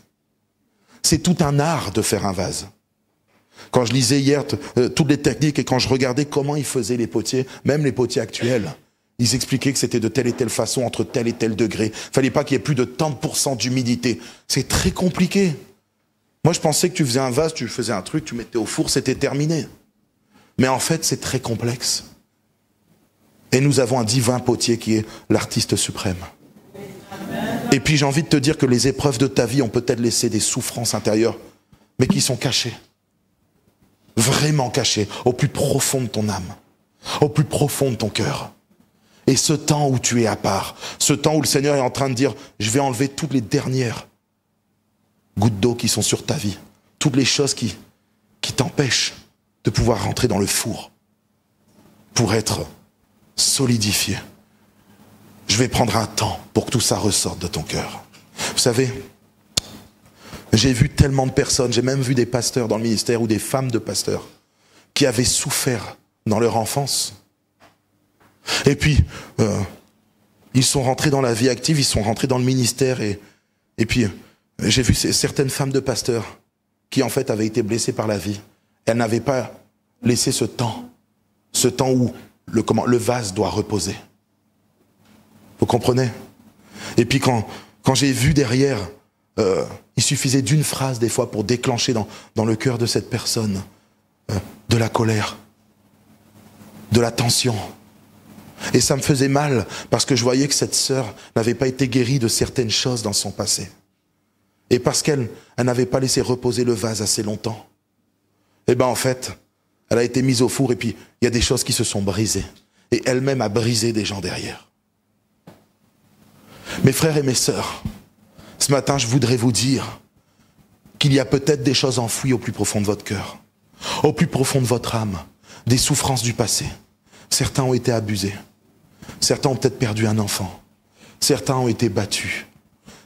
C'est tout un art de faire un vase. Quand je lisais hier toutes les techniques et quand je regardais comment ils faisaient les potiers, même les potiers actuels, ils expliquaient que c'était de telle et telle façon, entre tel et tel degré. Il ne fallait pas qu'il y ait plus de tant % d'humidité. C'est très compliqué. Moi, je pensais que tu faisais un vase, tu faisais un truc, tu mettais au four, c'était terminé. Mais en fait, c'est très complexe. Et nous avons un divin potier qui est l'artiste suprême. Et puis j'ai envie de te dire que les épreuves de ta vie ont peut-être laissé des souffrances intérieures, mais qui sont cachées. Vraiment cachées, au plus profond de ton âme, au plus profond de ton cœur. Et ce temps où tu es à part, ce temps où le Seigneur est en train de dire, je vais enlever toutes les dernières gouttes d'eau qui sont sur ta vie, toutes les choses qui t'empêchent de pouvoir rentrer dans le four pour être solidifié. Je vais prendre un temps pour que tout ça ressorte de ton cœur. Vous savez, j'ai vu tellement de personnes, j'ai même vu des pasteurs dans le ministère ou des femmes de pasteurs qui avaient souffert dans leur enfance. Et puis, ils sont rentrés dans la vie active, ils sont rentrés dans le ministère et puis j'ai vu certaines femmes de pasteurs qui en fait avaient été blessées par la vie. Elles n'avaient pas laissé ce temps où le vase doit reposer. Vous comprenez? Et puis quand j'ai vu derrière il suffisait d'une phrase des fois pour déclencher dans le cœur de cette personne de la colère, de la tension. Et ça me faisait mal parce que je voyais que cette sœur n'avait pas été guérie de certaines choses dans son passé. Et parce qu'elle n'avait pas laissé reposer le vase assez longtemps. Et en fait, elle a été mise au four et puis il y a des choses qui se sont brisées. Et elle-même a brisé des gens derrière. Mes frères et mes sœurs, ce matin, je voudrais vous dire qu'il y a peut-être des choses enfouies au plus profond de votre cœur, au plus profond de votre âme, des souffrances du passé. Certains ont été abusés. Certains ont peut-être perdu un enfant. Certains ont été battus.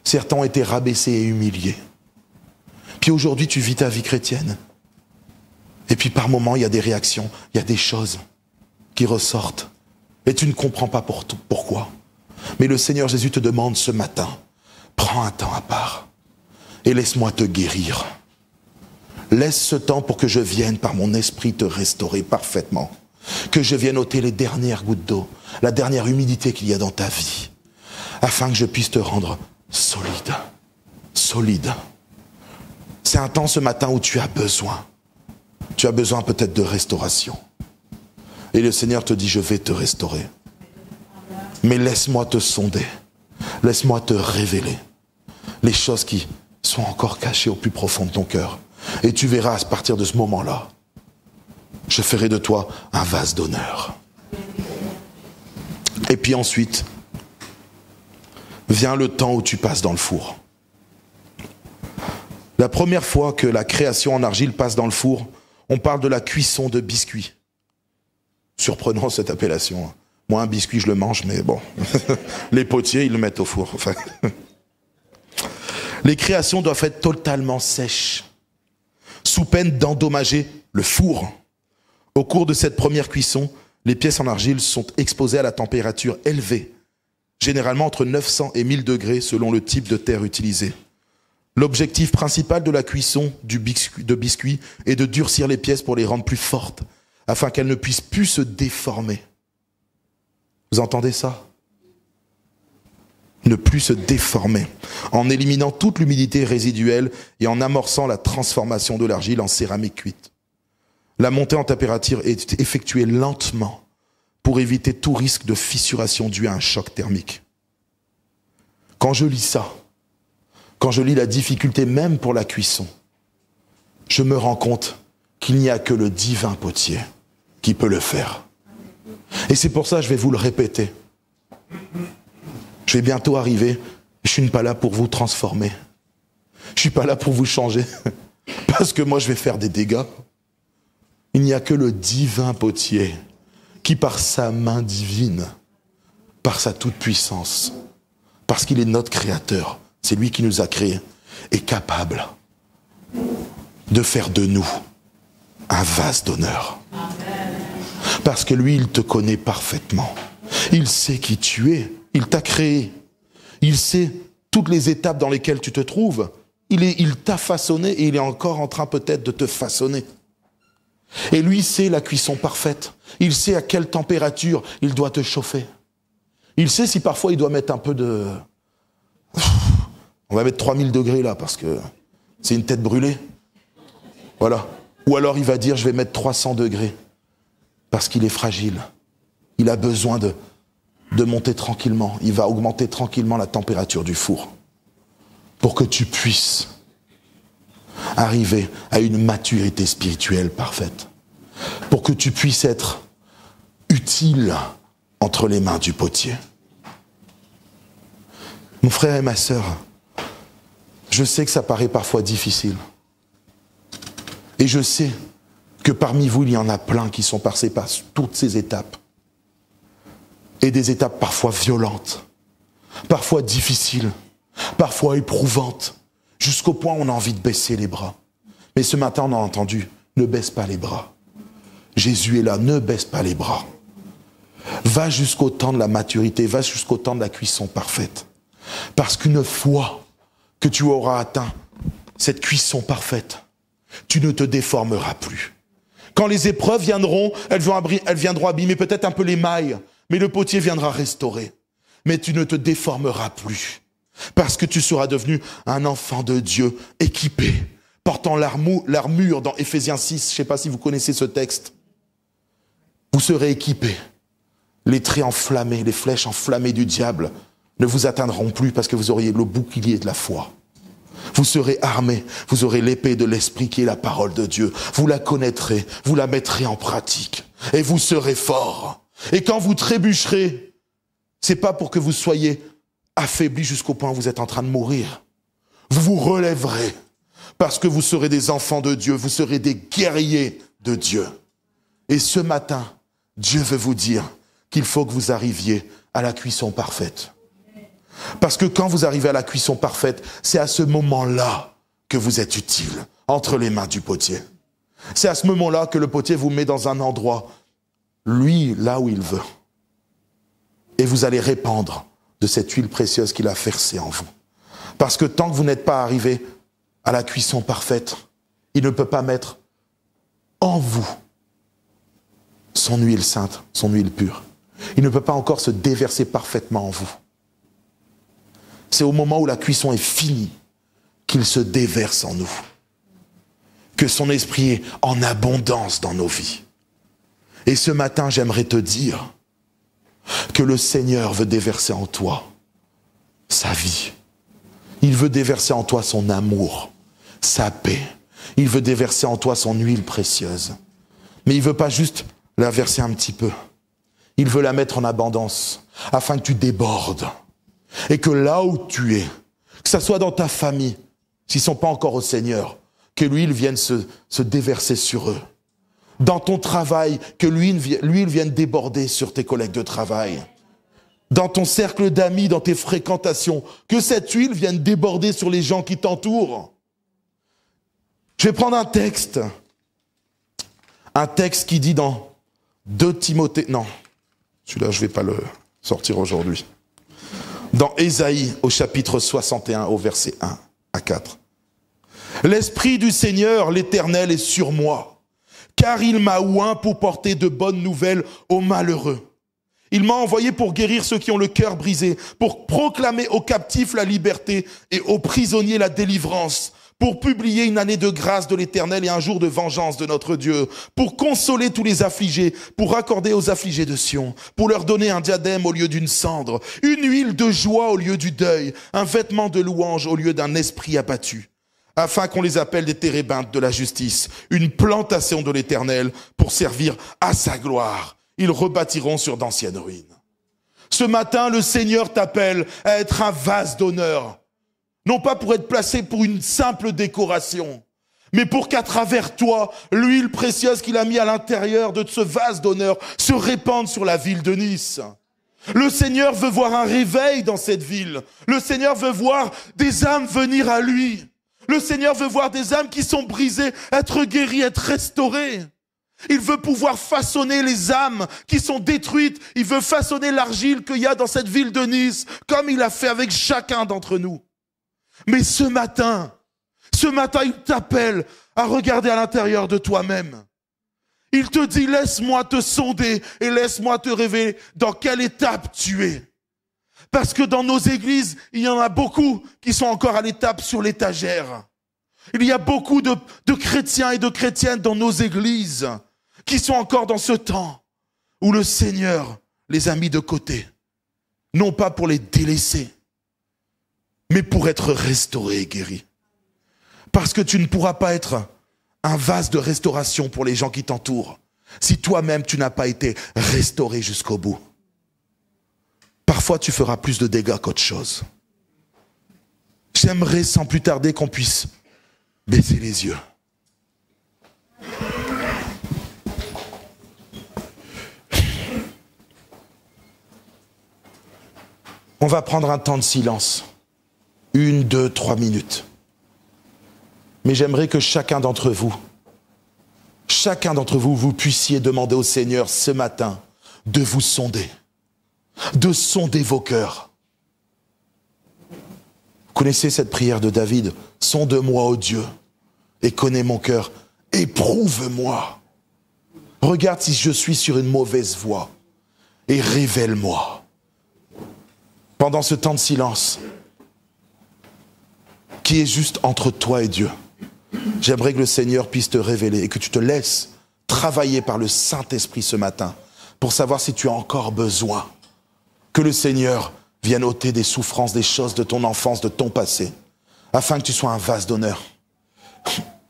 Certains ont été rabaissés et humiliés. Puis aujourd'hui, tu vis ta vie chrétienne. Et puis par moments, il y a des réactions, il y a des choses qui ressortent. Et tu ne comprends pas pourquoi. Mais le Seigneur Jésus te demande ce matin, prends un temps à part et laisse-moi te guérir. Laisse ce temps pour que je vienne par mon esprit te restaurer parfaitement. Que je vienne ôter les dernières gouttes d'eau, la dernière humidité qu'il y a dans ta vie, afin que je puisse te rendre solide. Solide. C'est un temps ce matin où tu as besoin. Tu as besoin peut-être de restauration. Et le Seigneur te dit, je vais te restaurer. Mais laisse-moi te sonder. Laisse-moi te révéler les choses qui sont encore cachées au plus profond de ton cœur. Et tu verras à partir de ce moment-là, je ferai de toi un vase d'honneur. Et puis ensuite, vient le temps où tu passes dans le four. La première fois que la création en argile passe dans le four, on parle de la cuisson de biscuits. Surprenant cette appellation. Moi, un biscuit, je le mange, mais bon. Les potiers, ils le mettent au four. Enfin. Les créations doivent être totalement sèches, sous peine d'endommager le four. Au cours de cette première cuisson, les pièces en argile sont exposées à la température élevée, généralement entre 900 et 1000 degrés selon le type de terre utilisé. L'objectif principal de la cuisson de biscuits est de durcir les pièces pour les rendre plus fortes, afin qu'elles ne puissent plus se déformer. Vous entendez ça? Ne plus se déformer, en éliminant toute l'humidité résiduelle et en amorçant la transformation de l'argile en céramique cuite. La montée en température est effectuée lentement pour éviter tout risque de fissuration dû à un choc thermique. Quand je lis ça, quand je lis la difficulté même pour la cuisson, je me rends compte qu'il n'y a que le divin potier qui peut le faire. Et c'est pour ça que je vais vous le répéter. Je vais bientôt arriver, je ne suis pas là pour vous transformer. Je ne suis pas là pour vous changer, parce que moi je vais faire des dégâts. Il n'y a que le divin potier qui, par sa main divine, par sa toute-puissance, parce qu'il est notre créateur, c'est lui qui nous a créés, est capable de faire de nous un vase d'honneur. Parce que lui, il te connaît parfaitement. Il sait qui tu es. Il t'a créé. Il sait toutes les étapes dans lesquelles tu te trouves. Il t'a façonné et il est encore en train peut-être de te façonner. Et lui sait la cuisson parfaite. Il sait à quelle température il doit te chauffer. Il sait si parfois il doit mettre un peu de... On va mettre 3000 degrés là parce que c'est une tête brûlée. Voilà. Ou alors il va dire je vais mettre 300 degrés parce qu'il est fragile. Il a besoin de monter tranquillement. Il va augmenter tranquillement la température du four pour que tu puisses arriver à une maturité spirituelle parfaite. Pour que tu puisses être utile entre les mains du potier. Mon frère et ma sœur, je sais que ça paraît parfois difficile. Et je sais que parmi vous, il y en a plein qui sont passés par toutes ces étapes. Et des étapes parfois violentes, parfois difficiles, parfois éprouvantes, jusqu'au point où on a envie de baisser les bras. Mais ce matin, on a entendu, ne baisse pas les bras. Jésus est là, ne baisse pas les bras. Va jusqu'au temps de la maturité, va jusqu'au temps de la cuisson parfaite. Parce qu'une fois que tu auras atteint cette cuisson parfaite, tu ne te déformeras plus. Quand les épreuves viendront, elles viendront abîmer peut-être un peu les mailles, mais le potier viendra restaurer. Mais tu ne te déformeras plus. Parce que tu seras devenu un enfant de Dieu équipé, portant l'armure dans Éphésiens 6. Je ne sais pas si vous connaissez ce texte. Vous serez équipés. Les traits enflammés, les flèches enflammées du diable ne vous atteindront plus parce que vous auriez le bouclier de la foi. Vous serez armés, vous aurez l'épée de l'esprit qui est la parole de Dieu. Vous la connaîtrez, vous la mettrez en pratique et vous serez forts. Et quand vous trébucherez, c'est pas pour que vous soyez affaiblis jusqu'au point où vous êtes en train de mourir. Vous vous relèverez parce que vous serez des enfants de Dieu, vous serez des guerriers de Dieu. Et ce matin, Dieu veut vous dire qu'il faut que vous arriviez à la cuisson parfaite. Parce que quand vous arrivez à la cuisson parfaite, c'est à ce moment-là que vous êtes utile entre les mains du potier. C'est à ce moment-là que le potier vous met dans un endroit, lui, là où il veut. Et vous allez répandre de cette huile précieuse qu'il a versée en vous. Parce que tant que vous n'êtes pas arrivé à la cuisson parfaite, il ne peut pas mettre en vous son huile sainte, son huile pure. Il ne peut pas encore se déverser parfaitement en vous. C'est au moment où la cuisson est finie qu'il se déverse en nous. Que son esprit est en abondance dans nos vies. Et ce matin, j'aimerais te dire que le Seigneur veut déverser en toi sa vie. Il veut déverser en toi son amour, sa paix. Il veut déverser en toi son huile précieuse. Mais il ne veut pas juste la verser un petit peu. Il veut la mettre en abondance afin que tu débordes. Et que là où tu es, que ça soit dans ta famille, s'ils ne sont pas encore au Seigneur, que l'huile vienne se déverser sur eux. Dans ton travail, que l'huile vienne déborder sur tes collègues de travail. Dans ton cercle d'amis, dans tes fréquentations, que cette huile vienne déborder sur les gens qui t'entourent. Je vais prendre un texte qui dit dans 2 Timothée, non, celui-là je ne vais pas le sortir aujourd'hui. Dans Ésaïe, au chapitre 61, au verset 1 à 4. « L'Esprit du Seigneur, l'Éternel, est sur moi, car il m'a oint pour porter de bonnes nouvelles aux malheureux. Il m'a envoyé pour guérir ceux qui ont le cœur brisé, pour proclamer aux captifs la liberté et aux prisonniers la délivrance, pour publier une année de grâce de l'Éternel et un jour de vengeance de notre Dieu, pour consoler tous les affligés, pour accorder aux affligés de Sion, pour leur donner un diadème au lieu d'une cendre, une huile de joie au lieu du deuil, un vêtement de louange au lieu d'un esprit abattu, afin qu'on les appelle des térébintes de la justice, une plantation de l'Éternel pour servir à sa gloire. Ils rebâtiront sur d'anciennes ruines. » Ce matin, le Seigneur t'appelle à être un vase d'honneur. Non pas pour être placé pour une simple décoration, mais pour qu'à travers toi, l'huile précieuse qu'il a mis à l'intérieur de ce vase d'honneur se répande sur la ville de Nice. Le Seigneur veut voir un réveil dans cette ville. Le Seigneur veut voir des âmes venir à lui. Le Seigneur veut voir des âmes qui sont brisées, être guéries, être restaurées. Il veut pouvoir façonner les âmes qui sont détruites. Il veut façonner l'argile qu'il y a dans cette ville de Nice, comme il a fait avec chacun d'entre nous. Mais ce matin, il t'appelle à regarder à l'intérieur de toi-même. Il te dit, laisse-moi te sonder et laisse-moi te révéler dans quelle étape tu es. Parce que dans nos églises, il y en a beaucoup qui sont encore à l'étape sur l'étagère. Il y a beaucoup de chrétiens et de chrétiennes dans nos églises qui sont encore dans ce temps où le Seigneur les a mis de côté. Non pas pour les délaisser, mais pour être restauré et guéri. Parce que tu ne pourras pas être un vase de restauration pour les gens qui t'entourent si toi-même tu n'as pas été restauré jusqu'au bout. Parfois tu feras plus de dégâts qu'autre chose. J'aimerais sans plus tarder qu'on puisse baisser les yeux. On va prendre un temps de silence. 1, 2, 3 minutes. Mais j'aimerais que chacun d'entre vous, vous puissiez demander au Seigneur ce matin de vous sonder, de sonder vos cœurs. Vous connaissez cette prière de David? Sonde-moi, ô Dieu, et connais mon cœur. Éprouve-moi. Regarde si je suis sur une mauvaise voie et révèle-moi. Pendant ce temps de silence, qui est juste entre toi et Dieu. J'aimerais que le Seigneur puisse te révéler et que tu te laisses travailler par le Saint-Esprit ce matin pour savoir si tu as encore besoin que le Seigneur vienne ôter des souffrances, des choses de ton enfance, de ton passé, afin que tu sois un vase d'honneur.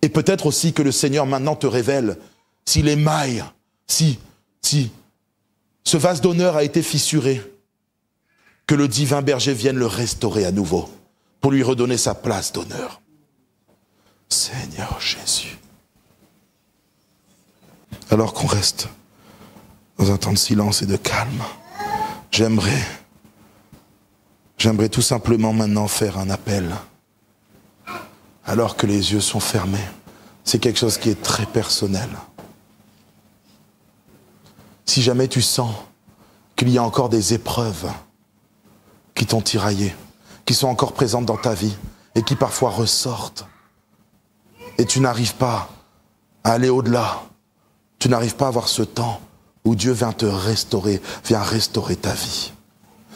Et peut-être aussi que le Seigneur maintenant te révèle si l'émail, si ce vase d'honneur a été fissuré, que le divin berger vienne le restaurer à nouveau pour lui redonner sa place d'honneur. Seigneur Jésus. Alors qu'on reste dans un temps de silence et de calme, j'aimerais tout simplement maintenant faire un appel. Alors que les yeux sont fermés, c'est quelque chose qui est très personnel. Si jamais tu sens qu'il y a encore des épreuves qui t'ont tiraillé, qui sont encore présentes dans ta vie et qui parfois ressortent, et tu n'arrives pas à aller au-delà, tu n'arrives pas à avoir ce temps où Dieu vient te restaurer, vient restaurer ta vie,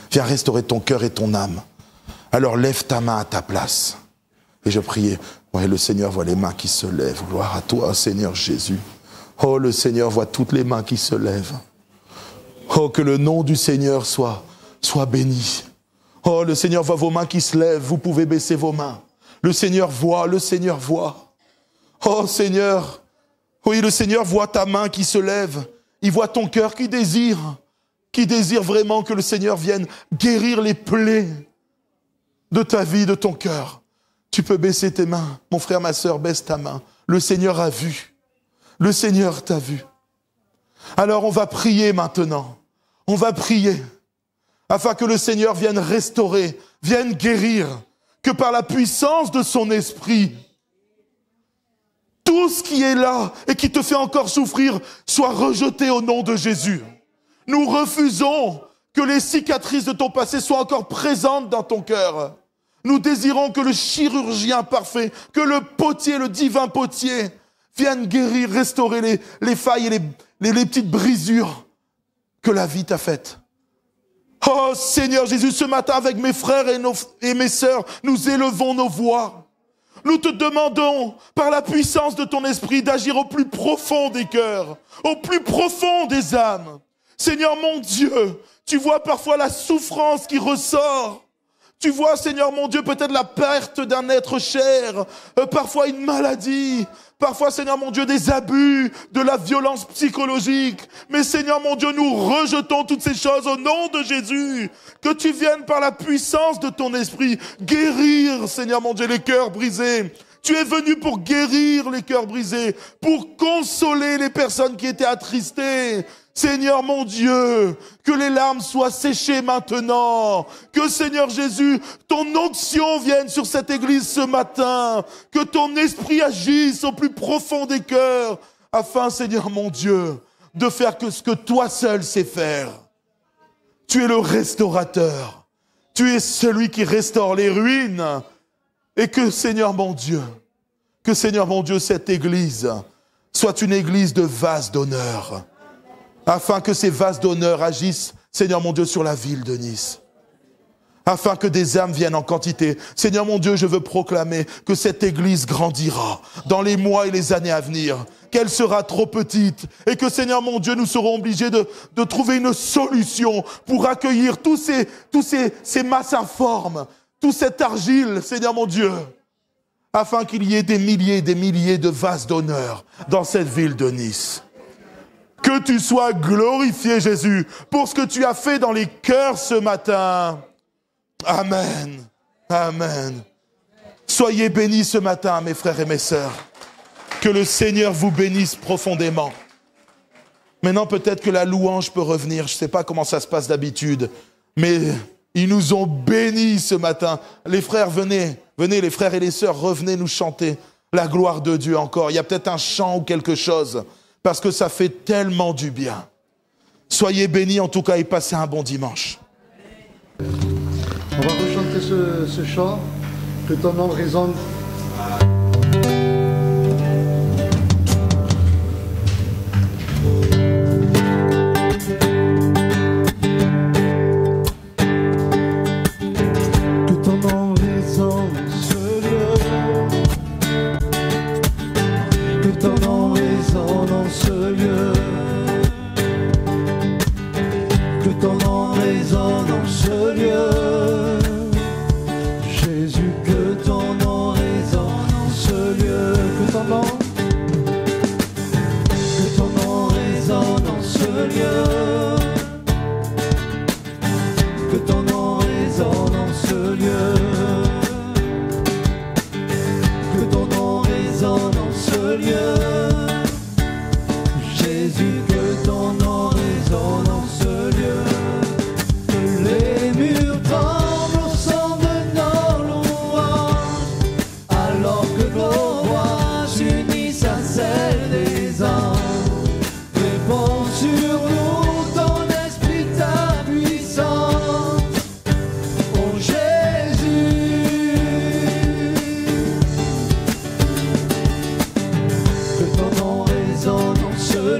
vient restaurer ton cœur et ton âme, alors lève ta main à ta place. Et je priais, ouais, le Seigneur voit les mains qui se lèvent, gloire à toi Seigneur Jésus. Oh, le Seigneur voit toutes les mains qui se lèvent. Oh, que le nom du Seigneur soit béni. Oh, le Seigneur voit vos mains qui se lèvent, vous pouvez baisser vos mains. Le Seigneur voit, le Seigneur voit. Oh Seigneur, oui, le Seigneur voit ta main qui se lève. Il voit ton cœur qui désire vraiment que le Seigneur vienne guérir les plaies de ta vie, de ton cœur. Tu peux baisser tes mains. Mon frère, ma sœur, baisse ta main. Le Seigneur a vu. Le Seigneur t'a vu. Alors on va prier maintenant. On va prier afin que le Seigneur vienne restaurer, vienne guérir, que par la puissance de son esprit, tout ce qui est là et qui te fait encore souffrir soit rejeté au nom de Jésus. Nous refusons que les cicatrices de ton passé soient encore présentes dans ton cœur. Nous désirons que le chirurgien parfait, que le potier, le divin potier, vienne guérir, restaurer les failles et les petites brisures que la vie t'a faites. Oh Seigneur Jésus, ce matin avec mes frères et mes sœurs, nous élevons nos voix. Nous te demandons, par la puissance de ton esprit, d'agir au plus profond des cœurs, au plus profond des âmes. Seigneur mon Dieu, tu vois parfois la souffrance qui ressort. Tu vois, Seigneur mon Dieu, peut-être la perte d'un être cher, parfois une maladie, parfois, Seigneur mon Dieu, des abus, de la violence psychologique. Mais Seigneur mon Dieu, nous rejetons toutes ces choses au nom de Jésus. Que tu viennes par la puissance de ton esprit guérir, Seigneur mon Dieu, les cœurs brisés. Tu es venu pour guérir les cœurs brisés, pour consoler les personnes qui étaient attristées. Seigneur mon Dieu, que les larmes soient séchées maintenant. Que Seigneur Jésus, ton onction vienne sur cette église ce matin. Que ton esprit agisse au plus profond des cœurs. Afin, Seigneur mon Dieu, de faire que ce que toi seul sais faire. Tu es le restaurateur. Tu es celui qui restaure les ruines. Et que Seigneur mon Dieu, cette église soit une église de vases d'honneur. Afin que ces vases d'honneur agissent, Seigneur mon Dieu, sur la ville de Nice. Afin que des âmes viennent en quantité. Seigneur mon Dieu, je veux proclamer que cette église grandira dans les mois et les années à venir. Qu'elle sera trop petite. Et que, Seigneur mon Dieu, nous serons obligés de trouver une solution pour accueillir tous ces masses informes, toute cette argile, Seigneur mon Dieu. Afin qu'il y ait des milliers et des milliers de vases d'honneur dans cette ville de Nice. Que tu sois glorifié, Jésus, pour ce que tu as fait dans les cœurs ce matin. Amen. Amen. Soyez bénis ce matin, mes frères et mes sœurs. Que le Seigneur vous bénisse profondément. Maintenant, peut-être que la louange peut revenir. Je ne sais pas comment ça se passe d'habitude, mais ils nous ont bénis ce matin. Les frères, venez, les frères et les sœurs, revenez nous chanter la gloire de Dieu encore. Il y a peut-être un chant ou quelque chose. Parce que ça fait tellement du bien. Soyez bénis en tout cas et passez un bon dimanche. On va rechanter ce chant. Que ton nom résonne. Que ton nom résonne sur le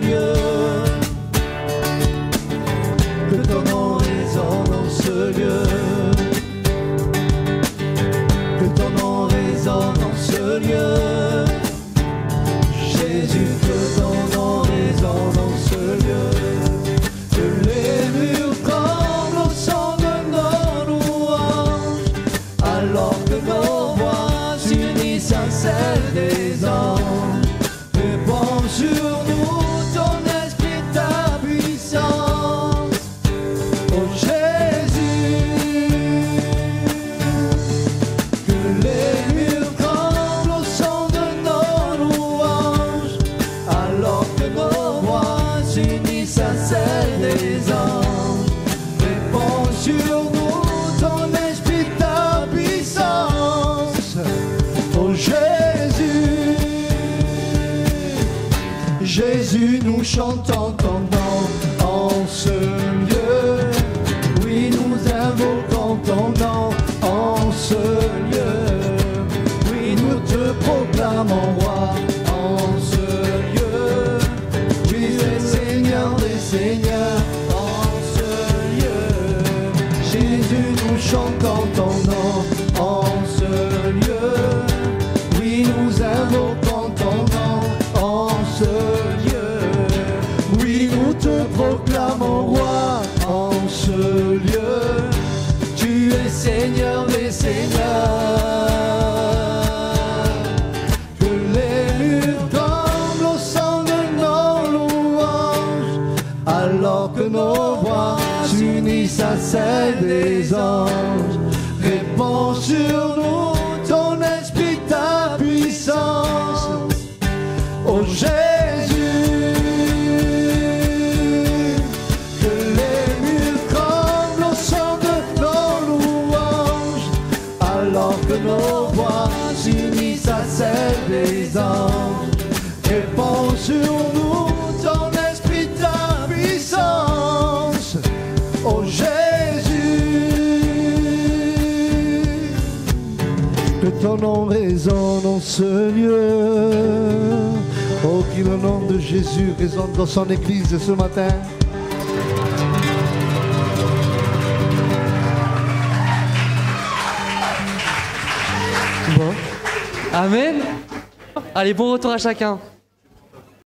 lieu. Que ton nom résonne dans ce lieu. Que ton nom résonne dans ce lieu. Jésus, que ton nom résonne dans ce lieu. Que les murs tremblent au son de nos louanges, alors que nos voix s'unissent à celles des anges. Répands sur nous ton esprit, ta puissance. Oh Jésus, que les murs tremblent au son de nos louanges, alors que nos voix s'unissent à celles des anges. Répands sur nous ton esprit, ta puissance. Oh Jésus, Jésus, nous chantons ton nom en ce lieu. Oui, nous invoquons ton nom en ce lieu. Oui, nous te proclamons roi en ce lieu. Tu es Seigneur des seigneurs en ce lieu. Jésus, nous chantons ton nom en ce lieu. Oui, nous invoquons ton nom en ce lieu. Oui, nous te proclamons roi en ce lieu. Tu es Seigneur des seigneurs. Que les murs tremblent au son de nos louanges, alors que nos voix s'unissent à celles des anges. Répands sur nous ton esprit, ta puissance. Oh Jésus, que les murs tremblent au son de nos louanges, alors que nos voix s'unissent à celles des anges. Répands sur nous ton esprit, ta puissance. Oh Jésus, que ton nom résonne en ce lieu. Oh, que le nom de Jésus résonne dans son église ce matin. Bon. Amen. Allez, bon retour à chacun.